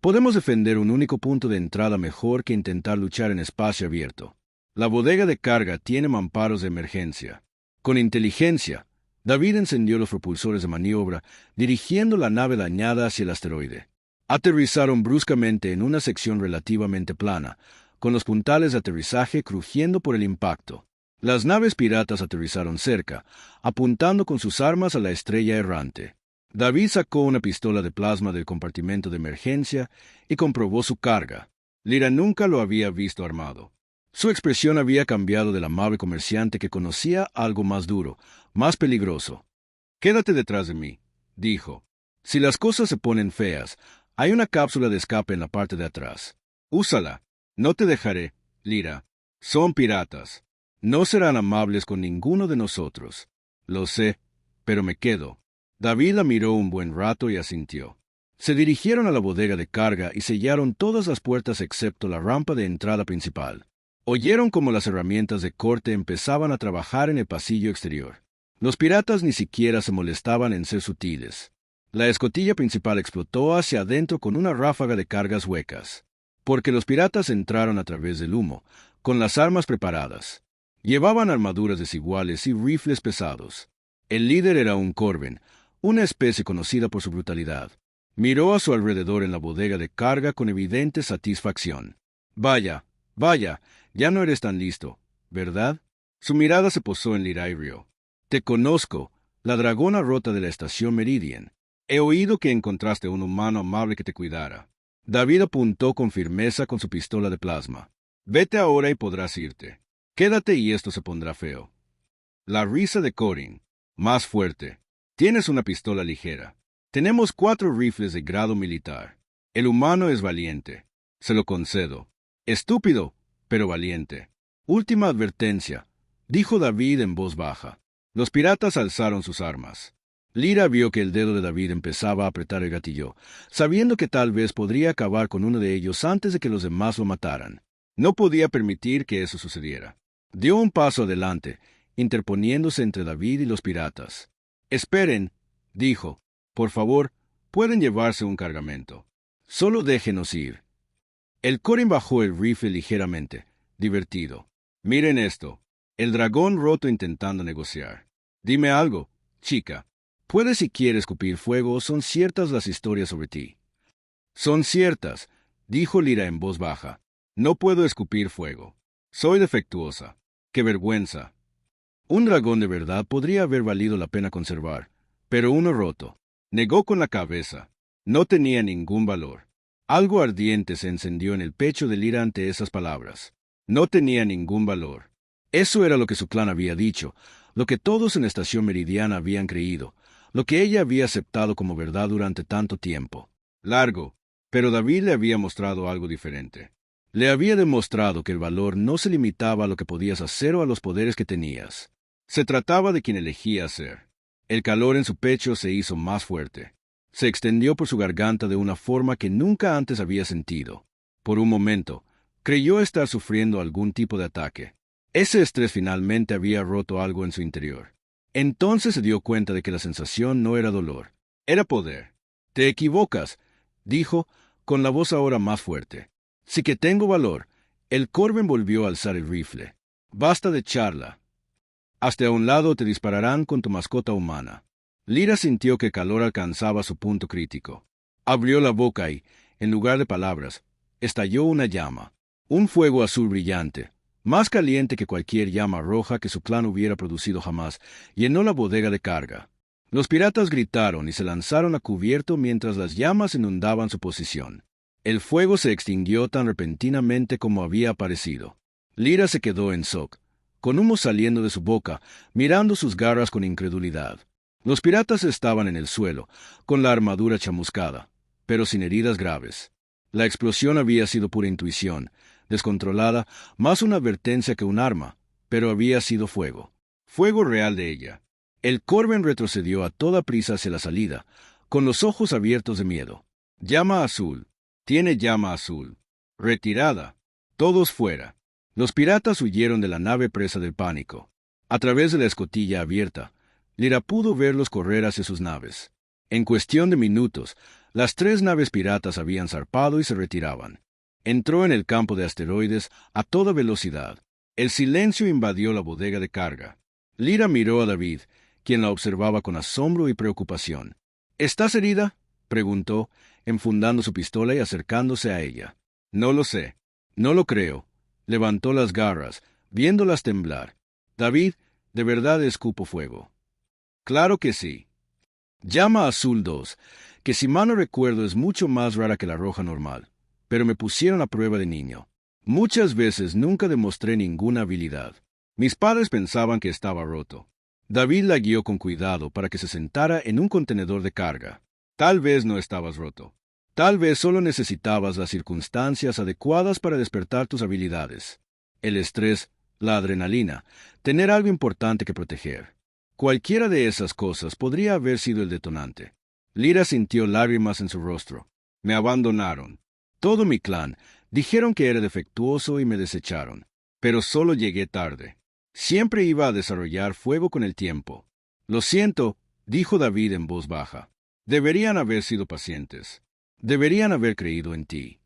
podemos defender un único punto de entrada mejor que intentar luchar en espacio abierto. La bodega de carga tiene mamparos de emergencia». Con inteligencia, David encendió los propulsores de maniobra, dirigiendo la nave dañada hacia el asteroide. Aterrizaron bruscamente en una sección relativamente plana, con los puntales de aterrizaje crujiendo por el impacto. Las naves piratas aterrizaron cerca, apuntando con sus armas a la estrella errante. David sacó una pistola de plasma del compartimento de emergencia y comprobó su carga. Lyra nunca lo había visto armado. Su expresión había cambiado del amable comerciante que conocía a algo más duro, más peligroso. «Quédate detrás de mí», dijo. «Si las cosas se ponen feas, hay una cápsula de escape en la parte de atrás. Úsala. No te dejaré, Lyra. Son piratas. No serán amables con ninguno de nosotros. Lo sé, pero me quedo». David la miró un buen rato y asintió. Se dirigieron a la bodega de carga y sellaron todas las puertas excepto la rampa de entrada principal. Oyeron cómo las herramientas de corte empezaban a trabajar en el pasillo exterior. Los piratas ni siquiera se molestaban en ser sutiles. La escotilla principal explotó hacia adentro con una ráfaga de cargas huecas, porque los piratas entraron a través del humo, con las armas preparadas. Llevaban armaduras desiguales y rifles pesados. El líder era un Corben, una especie conocida por su brutalidad. Miró a su alrededor en la bodega de carga con evidente satisfacción. «Vaya, vaya, ya no eres tan listo, ¿verdad?». Su mirada se posó en Lyra y rió. «Te conozco, la dragona rota de la estación Meridian. He oído que encontraste un humano amable que te cuidara». David apuntó con firmeza con su pistola de plasma. «Vete ahora y podrás irte. Quédate y esto se pondrá feo». La risa de Corin, más fuerte. «Tienes una pistola ligera. Tenemos 4 rifles de grado militar. El humano es valiente. Se lo concedo. Estúpido, pero valiente». «Última advertencia», dijo David en voz baja. Los piratas alzaron sus armas. Lyra vio que el dedo de David empezaba a apretar el gatillo, sabiendo que tal vez podría acabar con uno de ellos antes de que los demás lo mataran. No podía permitir que eso sucediera. Dio un paso adelante, interponiéndose entre David y los piratas. «Esperen», dijo. «Por favor, pueden llevarse un cargamento. Solo déjenos ir». El Corin bajó el rifle ligeramente, divertido. «Miren esto. El dragón roto intentando negociar. Dime algo, chica. ¿Puedes siquiera escupir fuego o son ciertas las historias sobre ti?» «Son ciertas», dijo Lyra en voz baja. «No puedo escupir fuego. Soy defectuosa. ¡Qué vergüenza!». Un dragón de verdad podría haber valido la pena conservar, pero uno roto. Negó con la cabeza. No tenía ningún valor. Algo ardiente se encendió en el pecho de Lyra ante esas palabras. No tenía ningún valor. Eso era lo que su clan había dicho, lo que todos en la estación meridiana habían creído, lo que ella había aceptado como verdad durante tanto tiempo. Largo, pero David le había mostrado algo diferente. Le había demostrado que el valor no se limitaba a lo que podías hacer o a los poderes que tenías. Se trataba de quien elegía ser. El calor en su pecho se hizo más fuerte. Se extendió por su garganta de una forma que nunca antes había sentido. Por un momento, creyó estar sufriendo algún tipo de ataque. Ese estrés finalmente había roto algo en su interior. Entonces se dio cuenta de que la sensación no era dolor, era poder. «Te equivocas», dijo, con la voz ahora más fuerte. «Sí que tengo valor». El Corben volvió a alzar el rifle. «Basta de charla. Hasta a un lado te dispararán con tu mascota humana». Lyra sintió que el calor alcanzaba su punto crítico. Abrió la boca y, en lugar de palabras, estalló una llama. Un fuego azul brillante, más caliente que cualquier llama roja que su clan hubiera producido jamás, llenó la bodega de carga. Los piratas gritaron y se lanzaron a cubierto mientras las llamas inundaban su posición. El fuego se extinguió tan repentinamente como había aparecido. Lyra se quedó en shock, con humo saliendo de su boca, mirando sus garras con incredulidad. Los piratas estaban en el suelo, con la armadura chamuscada, pero sin heridas graves. La explosión había sido pura intuición, descontrolada, más una advertencia que un arma, pero había sido fuego. Fuego real de ella. El Corben retrocedió a toda prisa hacia la salida, con los ojos abiertos de miedo. «Llama azul. Tiene llama azul. Retirada. Todos fuera». Los piratas huyeron de la nave presa del pánico. A través de la escotilla abierta, Lyra pudo verlos correr hacia sus naves. En cuestión de minutos, las 3 naves piratas habían zarpado y se retiraban. Entró en el campo de asteroides a toda velocidad. El silencio invadió la bodega de carga. Lyra miró a David, quien la observaba con asombro y preocupación. «¿Estás herida?», preguntó, enfundando su pistola y acercándose a ella. «No lo sé. No lo creo». Levantó las garras, viéndolas temblar. «David, de verdad escupo fuego». «Claro que sí». «Llama azul 2, que si mal no recuerdo es mucho más rara que la roja normal, pero me pusieron a prueba de niño. Muchas veces nunca demostré ninguna habilidad. Mis padres pensaban que estaba roto». David la guió con cuidado para que se sentara en un contenedor de carga. «Tal vez no estabas roto. Tal vez solo necesitabas las circunstancias adecuadas para despertar tus habilidades. El estrés, la adrenalina, tener algo importante que proteger. Cualquiera de esas cosas podría haber sido el detonante». Lyra sintió lágrimas en su rostro. «Me abandonaron. Todo mi clan. Dijeron que era defectuoso y me desecharon. Pero solo llegué tarde. Siempre iba a desarrollar fuego con el tiempo». «Lo siento», dijo David en voz baja. «Deberían haber sido pacientes. Deberían haber creído en ti».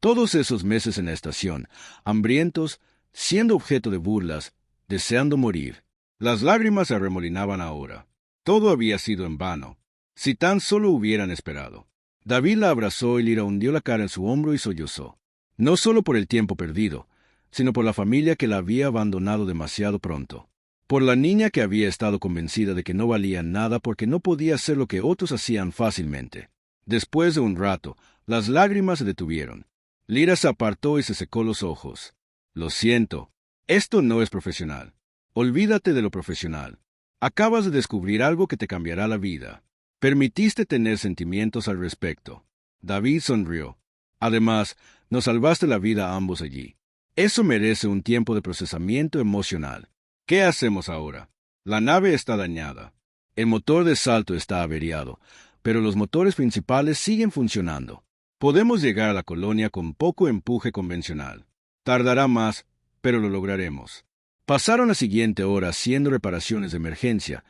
Todos esos meses en la estación, hambrientos, siendo objeto de burlas, deseando morir. Las lágrimas se arremolinaban ahora. Todo había sido en vano. Si tan solo hubieran esperado. David la abrazó y Lyra hundió la cara en su hombro y sollozó. No solo por el tiempo perdido, sino por la familia que la había abandonado demasiado pronto. Por la niña que había estado convencida de que no valía nada porque no podía hacer lo que otros hacían fácilmente. Después de un rato, las lágrimas se detuvieron. Lyra se apartó y se secó los ojos. «Lo siento. Esto no es profesional. Olvídate de lo profesional. Acabas de descubrir algo que te cambiará la vida. Permitiste tener sentimientos al respecto». David sonrió. «Además, nos salvaste la vida a ambos allí. Eso merece un tiempo de procesamiento emocional. ¿Qué hacemos ahora? La nave está dañada. El motor de salto está averiado, pero los motores principales siguen funcionando. Podemos llegar a la colonia con poco empuje convencional. Tardará más, pero lo lograremos. Pasaron la siguiente hora haciendo reparaciones de emergencia,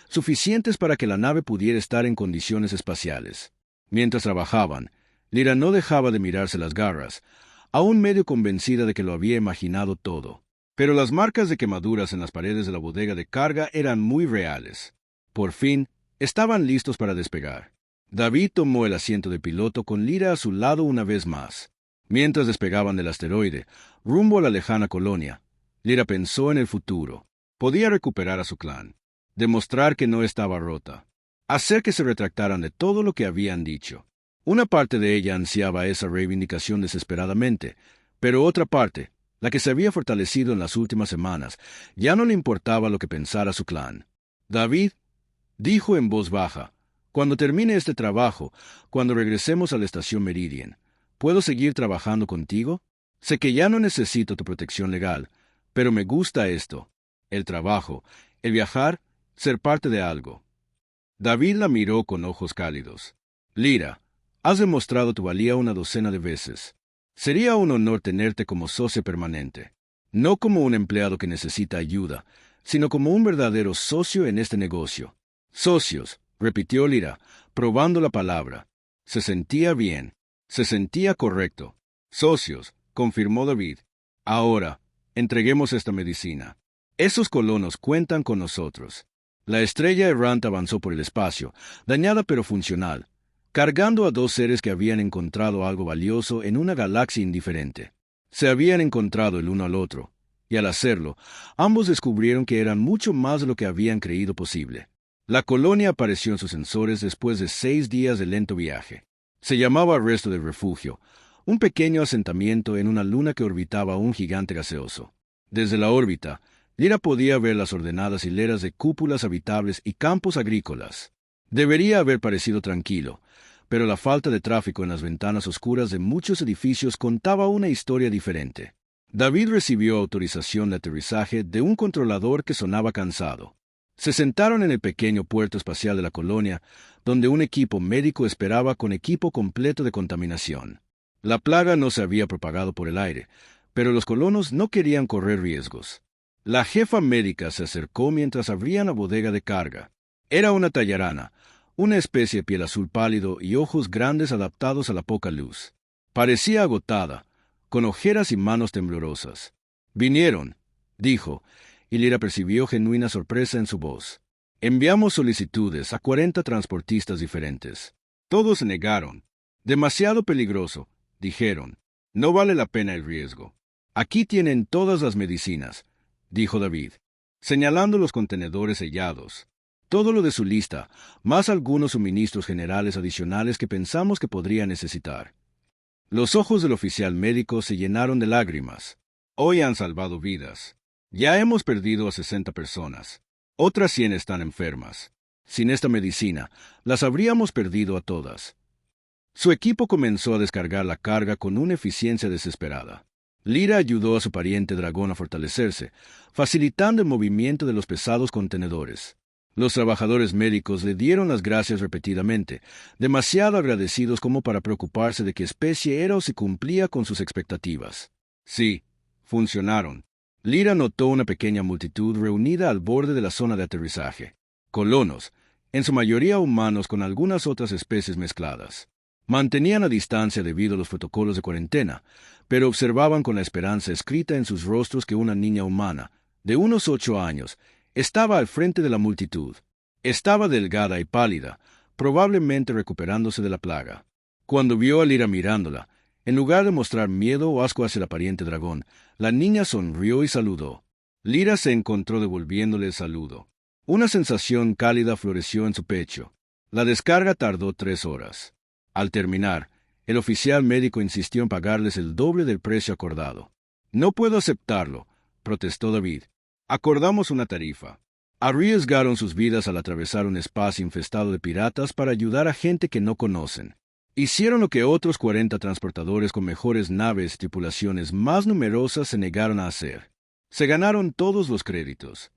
suficientes para que la nave pudiera estar en condiciones espaciales. Mientras trabajaban, Lyra no dejaba de mirarse las garras, aún medio convencida de que lo había imaginado todo. Pero las marcas de quemaduras en las paredes de la bodega de carga eran muy reales. Por fin, estaban listos para despegar. David tomó el asiento de piloto con Lyra a su lado una vez más. Mientras despegaban del asteroide, rumbo a la lejana colonia, Lyra pensó en el futuro. Podía recuperar a su clan, demostrar que no estaba rota, hacer que se retractaran de todo lo que habían dicho. Una parte de ella ansiaba esa reivindicación desesperadamente, pero otra parte, la que se había fortalecido en las últimas semanas, ya no le importaba lo que pensara su clan. David, dijo en voz baja, cuando termine este trabajo, cuando regresemos a la estación Meridian, ¿puedo seguir trabajando contigo? Sé que ya no necesito tu protección legal, pero me gusta esto, el trabajo, el viajar, ser parte de algo. David la miró con ojos cálidos. Lyra, has demostrado tu valía una docena de veces. Sería un honor tenerte como socio permanente, no como un empleado que necesita ayuda, sino como un verdadero socio en este negocio. Socios, repitió Lyra, probando la palabra. Se sentía bien, se sentía correcto. Socios, confirmó David. Ahora, entreguemos esta medicina. Esos colonos cuentan con nosotros. La estrella errante avanzó por el espacio, dañada pero funcional, cargando a dos seres que habían encontrado algo valioso en una galaxia indiferente. Se habían encontrado el uno al otro, y al hacerlo, ambos descubrieron que eran mucho más de lo que habían creído posible. La colonia apareció en sus sensores después de 6 días de lento viaje. Se llamaba Resto de Refugio, un pequeño asentamiento en una luna que orbitaba un gigante gaseoso. Desde la órbita, Lyra podía ver las ordenadas hileras de cúpulas habitables y campos agrícolas. Debería haber parecido tranquilo, pero la falta de tráfico en las ventanas oscuras de muchos edificios contaba una historia diferente. David recibió autorización de aterrizaje de un controlador que sonaba cansado. Se sentaron en el pequeño puerto espacial de la colonia, donde un equipo médico esperaba con equipo completo de contaminación. La plaga no se había propagado por el aire, pero los colonos no querían correr riesgos. La jefa médica se acercó mientras abrían la bodega de carga. Era una tallarana, una especie de piel azul pálido y ojos grandes adaptados a la poca luz. Parecía agotada, con ojeras y manos temblorosas. «Vinieron», dijo, y Lyra percibió genuina sorpresa en su voz. «Enviamos solicitudes a 40 transportistas diferentes. Todos se negaron. Demasiado peligroso», dijeron. «No vale la pena el riesgo. Aquí tienen todas las medicinas», dijo David, señalando los contenedores sellados. «Todo lo de su lista, más algunos suministros generales adicionales que pensamos que podría necesitar». Los ojos del oficial médico se llenaron de lágrimas. «Hoy han salvado vidas. Ya hemos perdido a 60 personas. Otras 100 están enfermas. Sin esta medicina, las habríamos perdido a todas». Su equipo comenzó a descargar la carga con una eficiencia desesperada. Lyra ayudó a su pariente dragón a fortalecerse, facilitando el movimiento de los pesados contenedores. Los trabajadores médicos le dieron las gracias repetidamente, demasiado agradecidos como para preocuparse de qué especie era o si cumplía con sus expectativas. Sí, funcionaron. Lyra notó una pequeña multitud reunida al borde de la zona de aterrizaje. Colonos, en su mayoría humanos con algunas otras especies mezcladas. Mantenían a distancia debido a los protocolos de cuarentena, pero observaban con la esperanza escrita en sus rostros que una niña humana, de unos 8 años, estaba al frente de la multitud. Estaba delgada y pálida, probablemente recuperándose de la plaga. Cuando vio a Lyra mirándola, en lugar de mostrar miedo o asco hacia el pariente dragón, la niña sonrió y saludó. Lyra se encontró devolviéndole el saludo. Una sensación cálida floreció en su pecho. La descarga tardó 3 horas. Al terminar, el oficial médico insistió en pagarles el doble del precio acordado. «No puedo aceptarlo», protestó David. «Acordamos una tarifa». Arriesgaron sus vidas al atravesar un espacio infestado de piratas para ayudar a gente que no conocen. Hicieron lo que otros 40 transportadores con mejores naves y tripulaciones más numerosas se negaron a hacer. Se ganaron todos los créditos.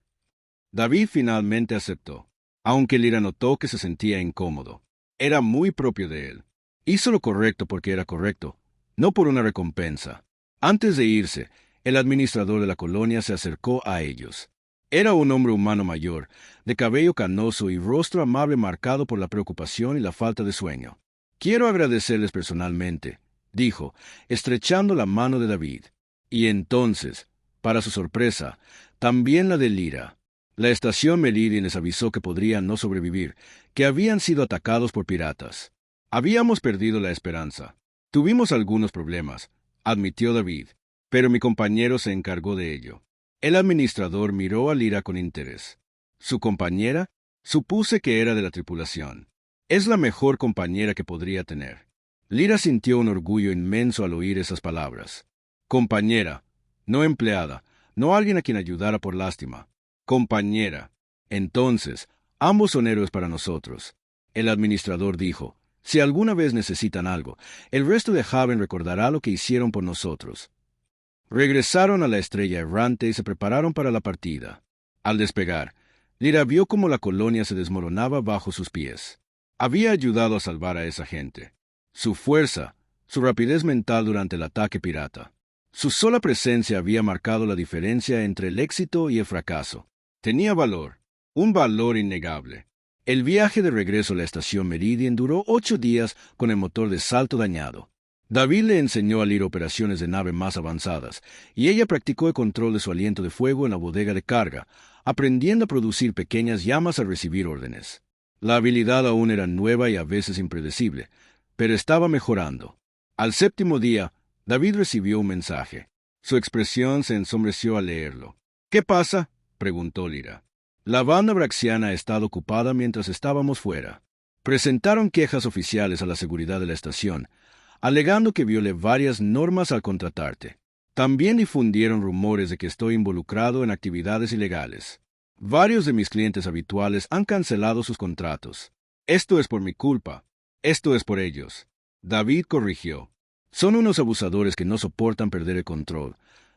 David finalmente aceptó. aunque Lira notó que se sentía incómodo. Era muy propio de él. Hizo lo correcto porque era correcto, no por una recompensa. Antes de irse, el administrador de la colonia se acercó a ellos. Era un hombre humano mayor, de cabello canoso y rostro amable marcado por la preocupación y la falta de sueño. Quiero agradecerles personalmente, dijo, estrechando la mano de David. Y entonces, para su sorpresa, también la de Lira. La estación Meridian les avisó que podrían no sobrevivir, que habían sido atacados por piratas. Habíamos perdido la esperanza. Tuvimos algunos problemas, admitió David, pero mi compañero se encargó de ello. El administrador miró a Lira con interés. ¿Su compañera? Supuse que era de la tripulación. Es la mejor compañera que podría tener. Lira sintió un orgullo inmenso al oír esas palabras. Compañera, no empleada, no alguien a quien ayudara por lástima. Compañera. Entonces, ambos son héroes para nosotros. El administrador dijo, si alguna vez necesitan algo, el resto de Haven recordará lo que hicieron por nosotros. Regresaron a la estrella errante y se prepararon para la partida. Al despegar, Lira vio cómo la colonia se desmoronaba bajo sus pies. Había ayudado a salvar a esa gente. Su fuerza, su rapidez mental durante el ataque pirata. Su sola presencia había marcado la diferencia entre el éxito y el fracaso. Tenía valor, un valor innegable. El viaje de regreso a la estación Meridian duró 8 días con el motor de salto dañado. David le enseñó a Lira operaciones de nave más avanzadas, y ella practicó el control de su aliento de fuego en la bodega de carga, aprendiendo a producir pequeñas llamas al recibir órdenes. La habilidad aún era nueva y a veces impredecible, pero estaba mejorando. Al 7.º día, David recibió un mensaje. Su expresión se ensombreció al leerlo. ¿Qué pasa?, preguntó Lira. La banda braxiana ha estado ocupada mientras estábamos fuera. Presentaron quejas oficiales a la seguridad de la estación, alegando que violé varias normas al contratarte. También difundieron rumores de que estoy involucrado en actividades ilegales. Varios de mis clientes habituales han cancelado sus contratos. Esto es por mi culpa. Esto es por ellos. David corrigió. Son unos abusadores que no soportan perder el control,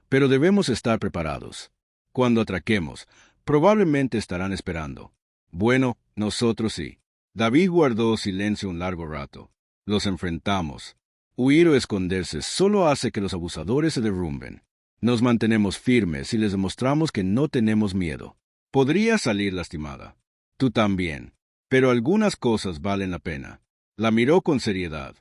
pero debemos estar preparados. Cuando atraquemos, probablemente estarán esperando. Bueno, nosotros sí. David guardó silencio un largo rato. Los enfrentamos. Huir o esconderse solo hace que los abusadores se derrumben. Nos mantenemos firmes y les demostramos que no tenemos miedo. Podría salir lastimada. Tú también. Pero algunas cosas valen la pena. La miró con seriedad.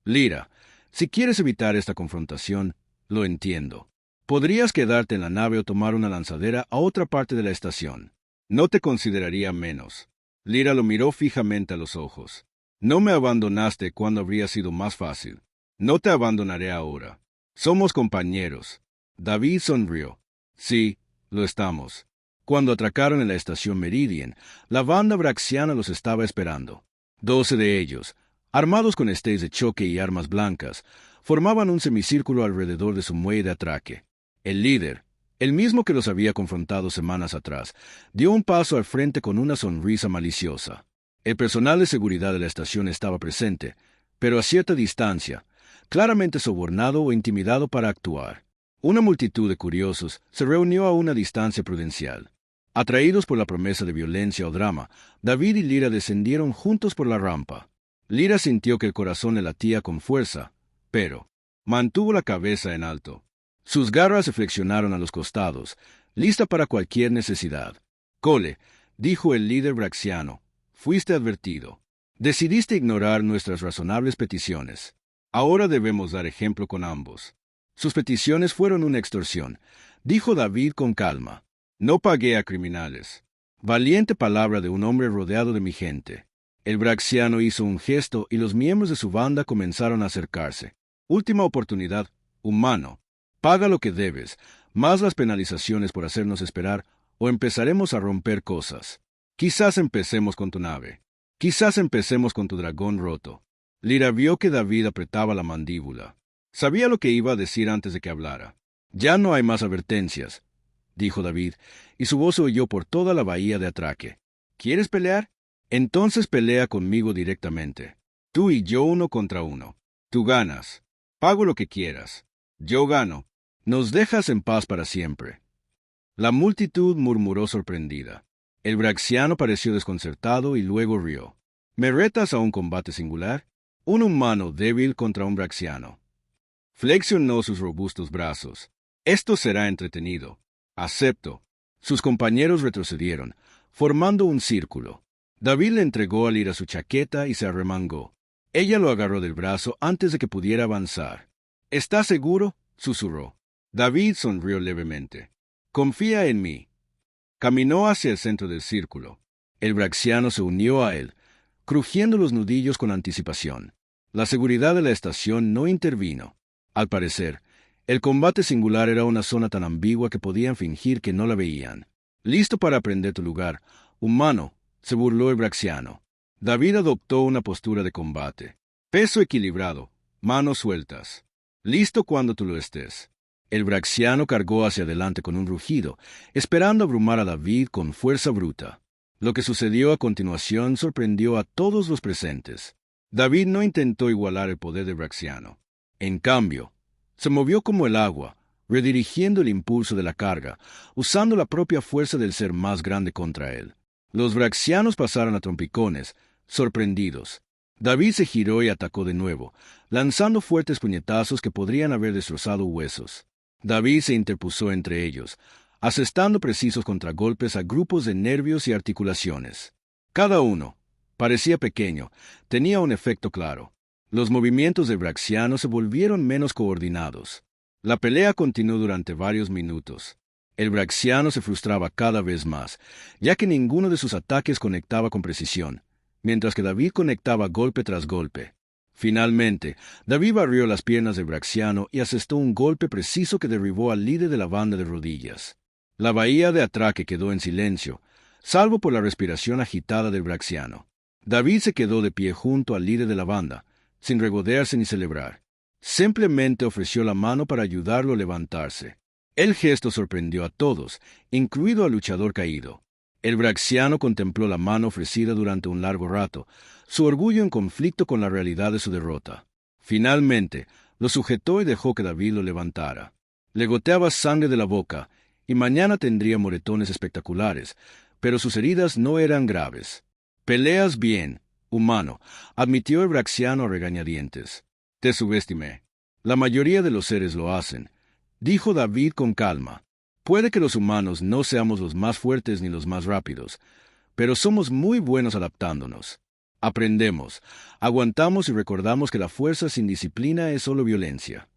Lira, si quieres evitar esta confrontación, lo entiendo. Podrías quedarte en la nave o tomar una lanzadera a otra parte de la estación. No te consideraría menos. Lira lo miró fijamente a los ojos. No me abandonaste cuando habría sido más fácil. No te abandonaré ahora. Somos compañeros. David sonrió. Sí, lo estamos. Cuando atracaron en la estación Meridian, la banda braxiana los estaba esperando. 12 de ellos, armados con estés de choque y armas blancas, formaban un semicírculo alrededor de su muelle de atraque. El líder, el mismo que los había confrontado semanas atrás, dio un paso al frente con una sonrisa maliciosa. El personal de seguridad de la estación estaba presente, pero a cierta distancia, claramente sobornado o intimidado para actuar. Una multitud de curiosos se reunió a una distancia prudencial. Atraídos por la promesa de violencia o drama, David y Lira descendieron juntos por la rampa. Lira sintió que el corazón le latía con fuerza, pero mantuvo la cabeza en alto. Sus garras se flexionaron a los costados, lista para cualquier necesidad. Cole, dijo el líder braxiano, fuiste advertido. Decidiste ignorar nuestras razonables peticiones. Ahora debemos dar ejemplo con ambos. Sus peticiones fueron una extorsión, dijo David con calma. No pagué a criminales. Valiente palabra de un hombre rodeado de mi gente. El braxiano hizo un gesto y los miembros de su banda comenzaron a acercarse. Última oportunidad, humano. Paga lo que debes, más las penalizaciones por hacernos esperar, o empezaremos a romper cosas. Quizás empecemos con tu nave. Quizás empecemos con tu dragón roto. Lira vio que David apretaba la mandíbula. Sabía lo que iba a decir antes de que hablara. Ya no hay más advertencias, dijo David, y su voz se oyó por toda la bahía de atraque. ¿Quieres pelear? Entonces pelea conmigo directamente. Tú y yo 1 contra 1. Tú ganas. Pago lo que quieras. Yo gano. Nos dejas en paz para siempre. La multitud murmuró sorprendida. El Braxiano pareció desconcertado y luego rió. ¿Me retas a un combate singular? Un humano débil contra un Braxiano. Flexionó sus robustos brazos. Esto será entretenido. Acepto. Sus compañeros retrocedieron, formando un círculo. David le entregó a Lyra su chaqueta y se arremangó. Ella lo agarró del brazo antes de que pudiera avanzar. ¿Estás seguro?, susurró. David sonrió levemente. Confía en mí. Caminó hacia el centro del círculo. El Braxiano se unió a él, crujiendo los nudillos con anticipación. La seguridad de la estación no intervino. Al parecer, el combate singular era una zona tan ambigua que podían fingir que no la veían. «Listo para aprender tu lugar, humano», se burló el Braxiano. David adoptó una postura de combate. Peso equilibrado, manos sueltas. Listo cuando tú lo estés. El Braxiano cargó hacia adelante con un rugido, esperando abrumar a David con fuerza bruta. Lo que sucedió a continuación sorprendió a todos los presentes. David no intentó igualar el poder del Braxiano. En cambio, se movió como el agua, redirigiendo el impulso de la carga, usando la propia fuerza del ser más grande contra él. Los Braxianos pasaron a trompicones, sorprendidos. David se giró y atacó de nuevo, lanzando fuertes puñetazos que podrían haber destrozado huesos. David se interpuso entre ellos, asestando precisos contragolpes a grupos de nervios y articulaciones. Cada uno, parecía pequeño, tenía un efecto claro. Los movimientos del Braxiano se volvieron menos coordinados. La pelea continuó durante varios minutos. El Braxiano se frustraba cada vez más, ya que ninguno de sus ataques conectaba con precisión, mientras que David conectaba golpe tras golpe. Finalmente, David barrió las piernas del Braxiano y asestó un golpe preciso que derribó al líder de la banda de rodillas. La bahía de atraque quedó en silencio, salvo por la respiración agitada del Braxiano. David se quedó de pie junto al líder de la banda, sin regodearse ni celebrar. Simplemente ofreció la mano para ayudarlo a levantarse. El gesto sorprendió a todos, incluido al luchador caído. El Braxiano contempló la mano ofrecida durante un largo rato, su orgullo en conflicto con la realidad de su derrota. Finalmente, lo sujetó y dejó que David lo levantara. Le goteaba sangre de la boca, y mañana tendría moretones espectaculares, pero sus heridas no eran graves. «Peleas bien, humano», admitió el Braxiano a regañadientes. «Te subestimé. La mayoría de los seres lo hacen», dijo David con calma. «Puede que los humanos no seamos los más fuertes ni los más rápidos, pero somos muy buenos adaptándonos. Aprendemos, aguantamos y recordamos que la fuerza sin disciplina es solo violencia».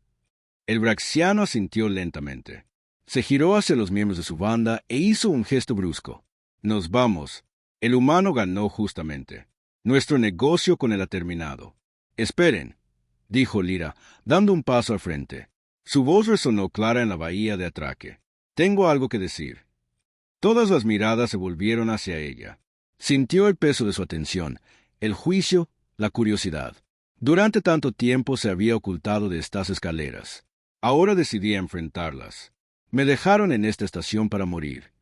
El Braxiano asintió lentamente. Se giró hacia los miembros de su banda e hizo un gesto brusco. «Nos vamos. El humano ganó justamente. Nuestro negocio con él ha terminado». «Esperen», dijo Lyra, dando un paso al frente. Su voz resonó clara en la bahía de atraque. «Tengo algo que decir». Todas las miradas se volvieron hacia ella. Sintió el peso de su atención, el juicio, la curiosidad. Durante tanto tiempo se había ocultado de estas escaleras. Ahora decidía enfrentarlas. «Me dejaron en esta estación para morir»,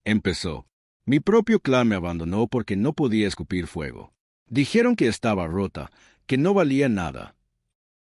empezó. «Mi propio clan me abandonó porque no podía escupir fuego. Dijeron que estaba rota, que no valía nada.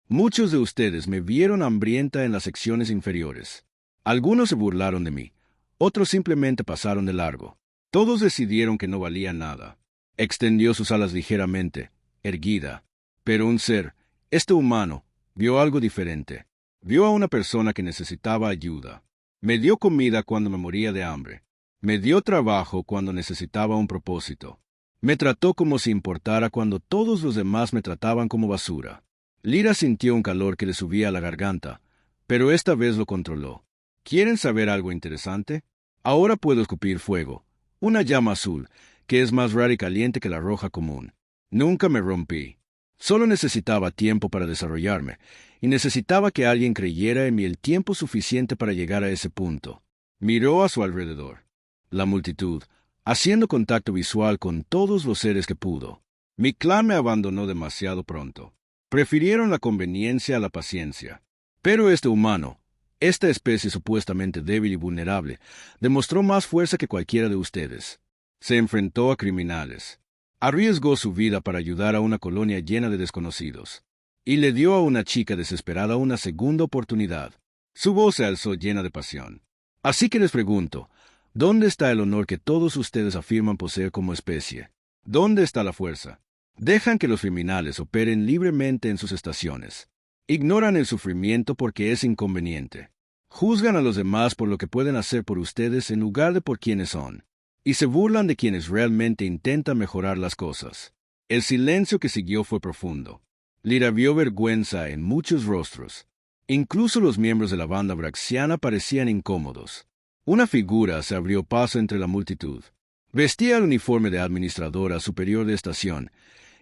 Muchos de ustedes me vieron hambrienta en las secciones inferiores. Algunos se burlaron de mí, otros simplemente pasaron de largo. Todos decidieron que no valía nada». Extendió sus alas ligeramente, erguida. Pero un ser, este humano, vio algo diferente. Vio a una persona que necesitaba ayuda. «Me dio comida cuando me moría de hambre. Me dio trabajo cuando necesitaba un propósito. Me trató como si importara cuando todos los demás me trataban como basura». Lyra sintió un calor que le subía a la garganta, pero esta vez lo controló. «¿Quieren saber algo interesante? Ahora puedo escupir fuego, una llama azul, que es más rara y caliente que la roja común. Nunca me rompí. Solo necesitaba tiempo para desarrollarme, y necesitaba que alguien creyera en mí el tiempo suficiente para llegar a ese punto». Miró a su alrededor. La multitud, haciendo contacto visual con todos los seres que pudo. «Mi clan me abandonó demasiado pronto. Prefirieron la conveniencia a la paciencia. Pero este humano, esta especie supuestamente débil y vulnerable, demostró más fuerza que cualquiera de ustedes. Se enfrentó a criminales. Arriesgó su vida para ayudar a una colonia llena de desconocidos. Y le dio a una chica desesperada una segunda oportunidad». Su voz se alzó llena de pasión. «Así que les pregunto, ¿Dónde está el honor que todos ustedes afirman poseer como especie? ¿Dónde está la fuerza? Dejan que los criminales operen libremente en sus estaciones. Ignoran el sufrimiento porque es inconveniente. Juzgan a los demás por lo que pueden hacer por ustedes en lugar de por quienes son. Y se burlan de quienes realmente intentan mejorar las cosas. El silencio que siguió fue profundo. Lyra vio vergüenza en muchos rostros. Incluso los miembros de la banda braxiana parecían incómodos. Una figura se abrió paso entre la multitud. Vestía el uniforme de administradora superior de estación,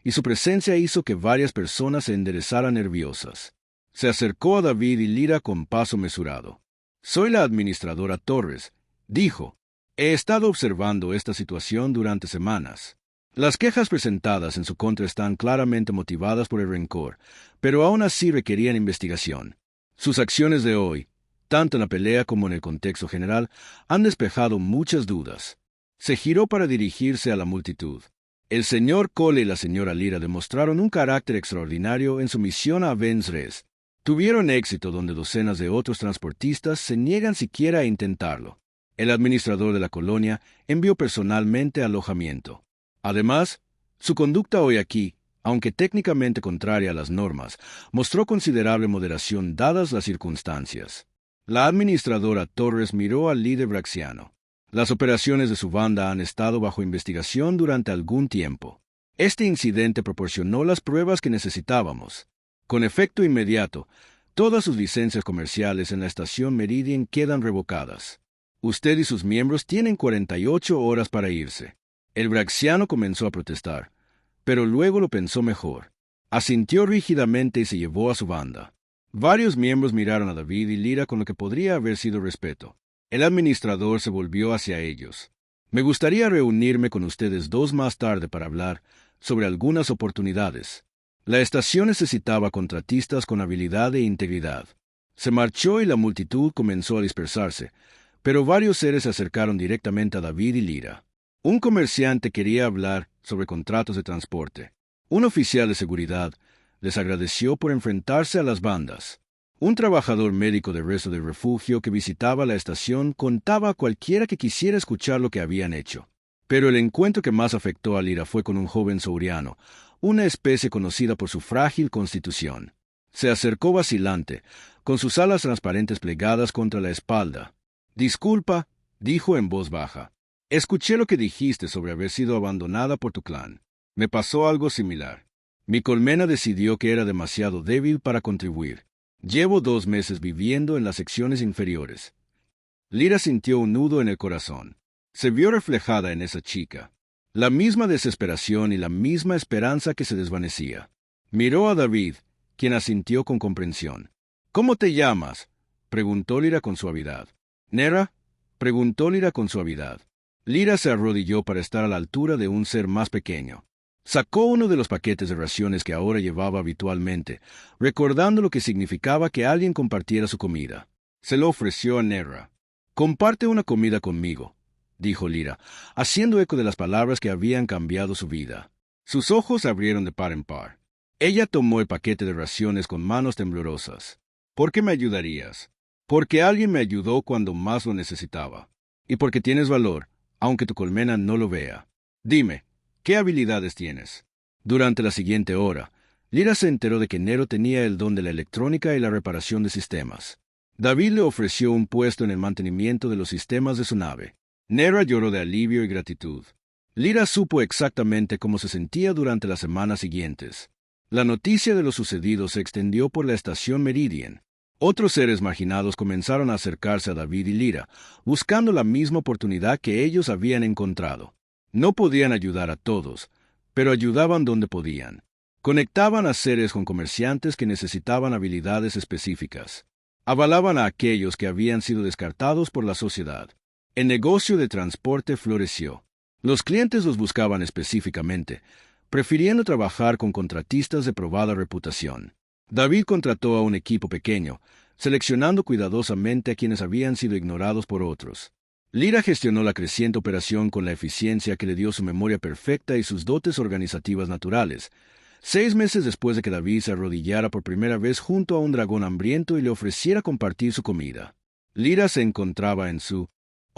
y su presencia hizo que varias personas se enderezaran nerviosas. Se acercó a David y Lyra con paso mesurado. «Soy la administradora Torres», dijo. «He estado observando esta situación durante semanas. Las quejas presentadas en su contra están claramente motivadas por el rencor, pero aún así requerían investigación. Sus acciones de hoy, tanto en la pelea como en el contexto general, han despejado muchas dudas». Se giró para dirigirse a la multitud. El señor Cole y la señora Lyra demostraron un carácter extraordinario en su misión a Venres. Tuvieron éxito donde docenas de otros transportistas se niegan siquiera a intentarlo. El administrador de la colonia envió personalmente alojamiento. Además, su conducta hoy aquí, aunque técnicamente contraria a las normas, mostró considerable moderación dadas las circunstancias. La administradora Torres miró al líder braxiano. Las operaciones de su banda han estado bajo investigación durante algún tiempo. Este incidente proporcionó las pruebas que necesitábamos. Con efecto inmediato, todas sus licencias comerciales en la estación Meridian quedan revocadas. Usted y sus miembros tienen 48 horas para irse. El braxiano comenzó a protestar, pero luego lo pensó mejor. Asintió rígidamente y se llevó a su banda. Varios miembros miraron a David y Lyra con lo que podría haber sido respeto. El administrador se volvió hacia ellos. «Me gustaría reunirme con ustedes dos más tarde para hablar sobre algunas oportunidades». La estación necesitaba contratistas con habilidad e integridad. Se marchó y la multitud comenzó a dispersarse, pero varios seres se acercaron directamente a David y Lyra. Un comerciante quería hablar sobre contratos de transporte. Un oficial de seguridad les agradeció por enfrentarse a las bandas. Un trabajador médico de resto de refugio que visitaba la estación contaba a cualquiera que quisiera escuchar lo que habían hecho. Pero el encuentro que más afectó a Lyra fue con un joven sauriano, una especie conocida por su frágil constitución. Se acercó vacilante, con sus alas transparentes plegadas contra la espalda. «Disculpa», dijo en voz baja. «Escuché lo que dijiste sobre haber sido abandonada por tu clan. Me pasó algo similar. Mi colmena decidió que era demasiado débil para contribuir. Llevo 2 meses viviendo en las secciones inferiores». Lyra sintió un nudo en el corazón. Se vio reflejada en esa chica. La misma desesperación y la misma esperanza que se desvanecía. Miró a David, quien asintió con comprensión. «¿Cómo te llamas?», preguntó Lyra con suavidad. «¿Nera?», preguntó Lyra con suavidad. Lyra se arrodilló para estar a la altura de un ser más pequeño. Sacó uno de los paquetes de raciones que ahora llevaba habitualmente, recordando lo que significaba que alguien compartiera su comida. Se lo ofreció a Nera. «Comparte una comida conmigo», dijo Lyra, haciendo eco de las palabras que habían cambiado su vida. Sus ojos se abrieron de par en par. Ella tomó el paquete de raciones con manos temblorosas. «¿Por qué me ayudarías?». «Porque alguien me ayudó cuando más lo necesitaba. Y porque tienes valor, aunque tu colmena no lo vea. Dime, ¿qué habilidades tienes?». Durante la siguiente hora, Lyra se enteró de que Nero tenía el don de la electrónica y la reparación de sistemas. David le ofreció un puesto en el mantenimiento de los sistemas de su nave. Nera lloró de alivio y gratitud. Lyra supo exactamente cómo se sentía durante las semanas siguientes. La noticia de lo sucedido se extendió por la estación Meridian. Otros seres marginados comenzaron a acercarse a David y Lyra, buscando la misma oportunidad que ellos habían encontrado. No podían ayudar a todos, pero ayudaban donde podían. Conectaban a seres con comerciantes que necesitaban habilidades específicas. Avalaban a aquellos que habían sido descartados por la sociedad. El negocio de transporte floreció. Los clientes los buscaban específicamente, prefiriendo trabajar con contratistas de probada reputación. David contrató a un equipo pequeño, seleccionando cuidadosamente a quienes habían sido ignorados por otros. Lyra gestionó la creciente operación con la eficiencia que le dio su memoria perfecta y sus dotes organizativas naturales. 6 meses después de que David se arrodillara por primera vez junto a un dragón hambriento y le ofreciera compartir su comida, Lyra se encontraba en su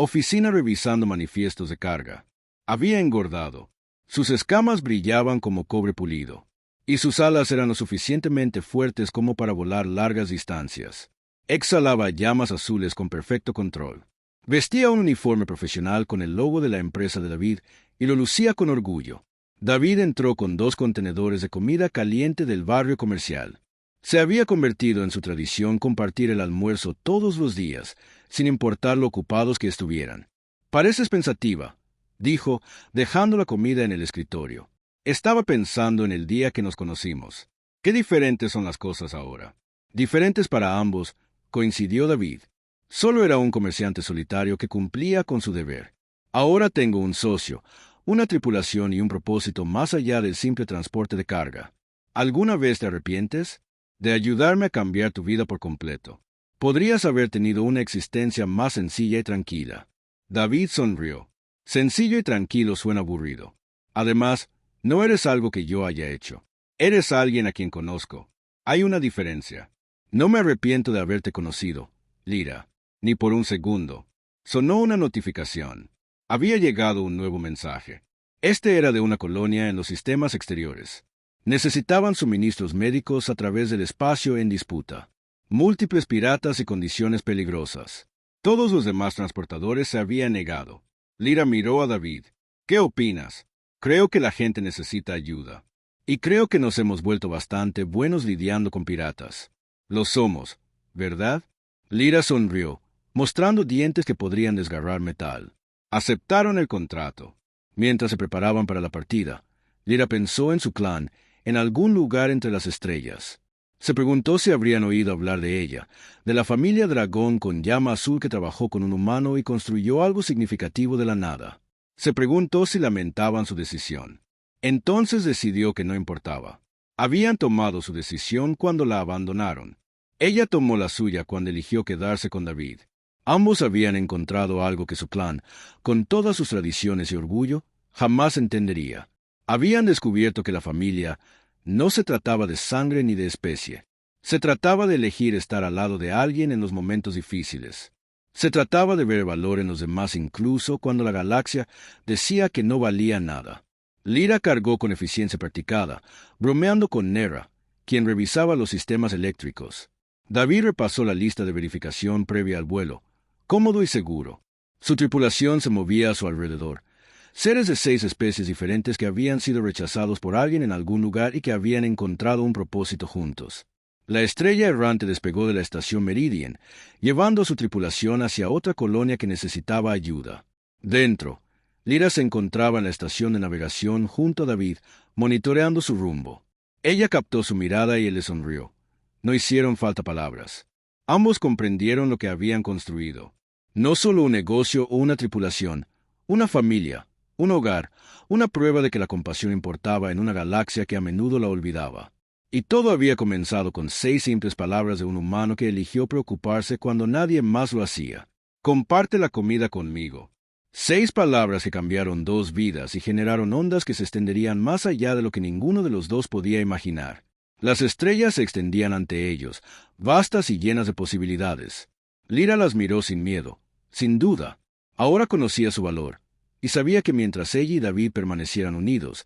oficina revisando manifiestos de carga. Había engordado. Sus escamas brillaban como cobre pulido, y sus alas eran lo suficientemente fuertes como para volar largas distancias. Exhalaba llamas azules con perfecto control. Vestía un uniforme profesional con el logo de la empresa de David y lo lucía con orgullo. David entró con 2 contenedores de comida caliente del barrio comercial. Se había convertido en su tradición compartir el almuerzo todos los días, sin importar lo ocupados que estuvieran. «Pareces pensativa», dijo, dejando la comida en el escritorio. «Estaba pensando en el día que nos conocimos. Qué diferentes son las cosas ahora». «Diferentes para ambos», coincidió David. Solo era un comerciante solitario que cumplía con su deber. Ahora tengo un socio, una tripulación y un propósito más allá del simple transporte de carga. ¿Alguna vez te arrepientes de ayudarme a cambiar tu vida por completo? Podrías haber tenido una existencia más sencilla y tranquila. David sonrió. Sencillo y tranquilo suena aburrido. Además, no eres algo que yo haya hecho. Eres alguien a quien conozco. Hay una diferencia. No me arrepiento de haberte conocido, Lyra, ni por un segundo. Sonó una notificación. Había llegado un nuevo mensaje. Este era de una colonia en los sistemas exteriores. Necesitaban suministros médicos a través del espacio en disputa. Múltiples piratas y condiciones peligrosas. Todos los demás transportadores se habían negado. Lyra miró a David. «¿Qué opinas? Creo que la gente necesita ayuda. Y creo que nos hemos vuelto bastante buenos lidiando con piratas. Lo somos, ¿verdad?» Lyra sonrió, mostrando dientes que podrían desgarrar metal. Aceptaron el contrato. Mientras se preparaban para la partida, Lyra pensó en su clan, en algún lugar entre las estrellas. Se preguntó si habrían oído hablar de ella, de la familia dragón con llama azul que trabajó con un humano y construyó algo significativo de la nada. Se preguntó si lamentaban su decisión. Entonces decidió que no importaba. Habían tomado su decisión cuando la abandonaron. Ella tomó la suya cuando eligió quedarse con David. Ambos habían encontrado algo que su clan, con todas sus tradiciones y orgullo, jamás entendería. Habían descubierto que la familia no se trataba de sangre ni de especie. Se trataba de elegir estar al lado de alguien en los momentos difíciles. Se trataba de ver valor en los demás incluso cuando la galaxia decía que no valía nada. Lyra cargó con eficiencia practicada, bromeando con Nera, quien revisaba los sistemas eléctricos. David repasó la lista de verificación previa al vuelo, cómodo y seguro. Su tripulación se movía a su alrededor. Seres de 6 especies diferentes que habían sido rechazados por alguien en algún lugar y que habían encontrado un propósito juntos. La estrella errante despegó de la estación Meridian, llevando a su tripulación hacia otra colonia que necesitaba ayuda. Dentro, Lyra se encontraba en la estación de navegación junto a David, monitoreando su rumbo. Ella captó su mirada y él le sonrió. No hicieron falta palabras. Ambos comprendieron lo que habían construido. No solo un negocio o una tripulación, una familia, un hogar, una prueba de que la compasión importaba en una galaxia que a menudo la olvidaba. Y todo había comenzado con 6 simples palabras de un humano que eligió preocuparse cuando nadie más lo hacía. «Comparte la comida conmigo». 6 palabras que cambiaron 2 vidas y generaron ondas que se extenderían más allá de lo que ninguno de los dos podía imaginar. Las estrellas se extendían ante ellos, vastas y llenas de posibilidades. Lyra las miró sin miedo, sin duda. Ahora conocía su valor, y sabía que mientras ella y David permanecieran unidos,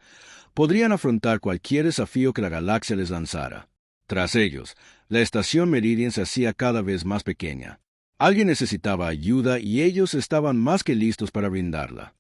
podrían afrontar cualquier desafío que la galaxia les lanzara. Tras ellos, la estación Meridian se hacía cada vez más pequeña. Alguien necesitaba ayuda y ellos estaban más que listos para brindarla.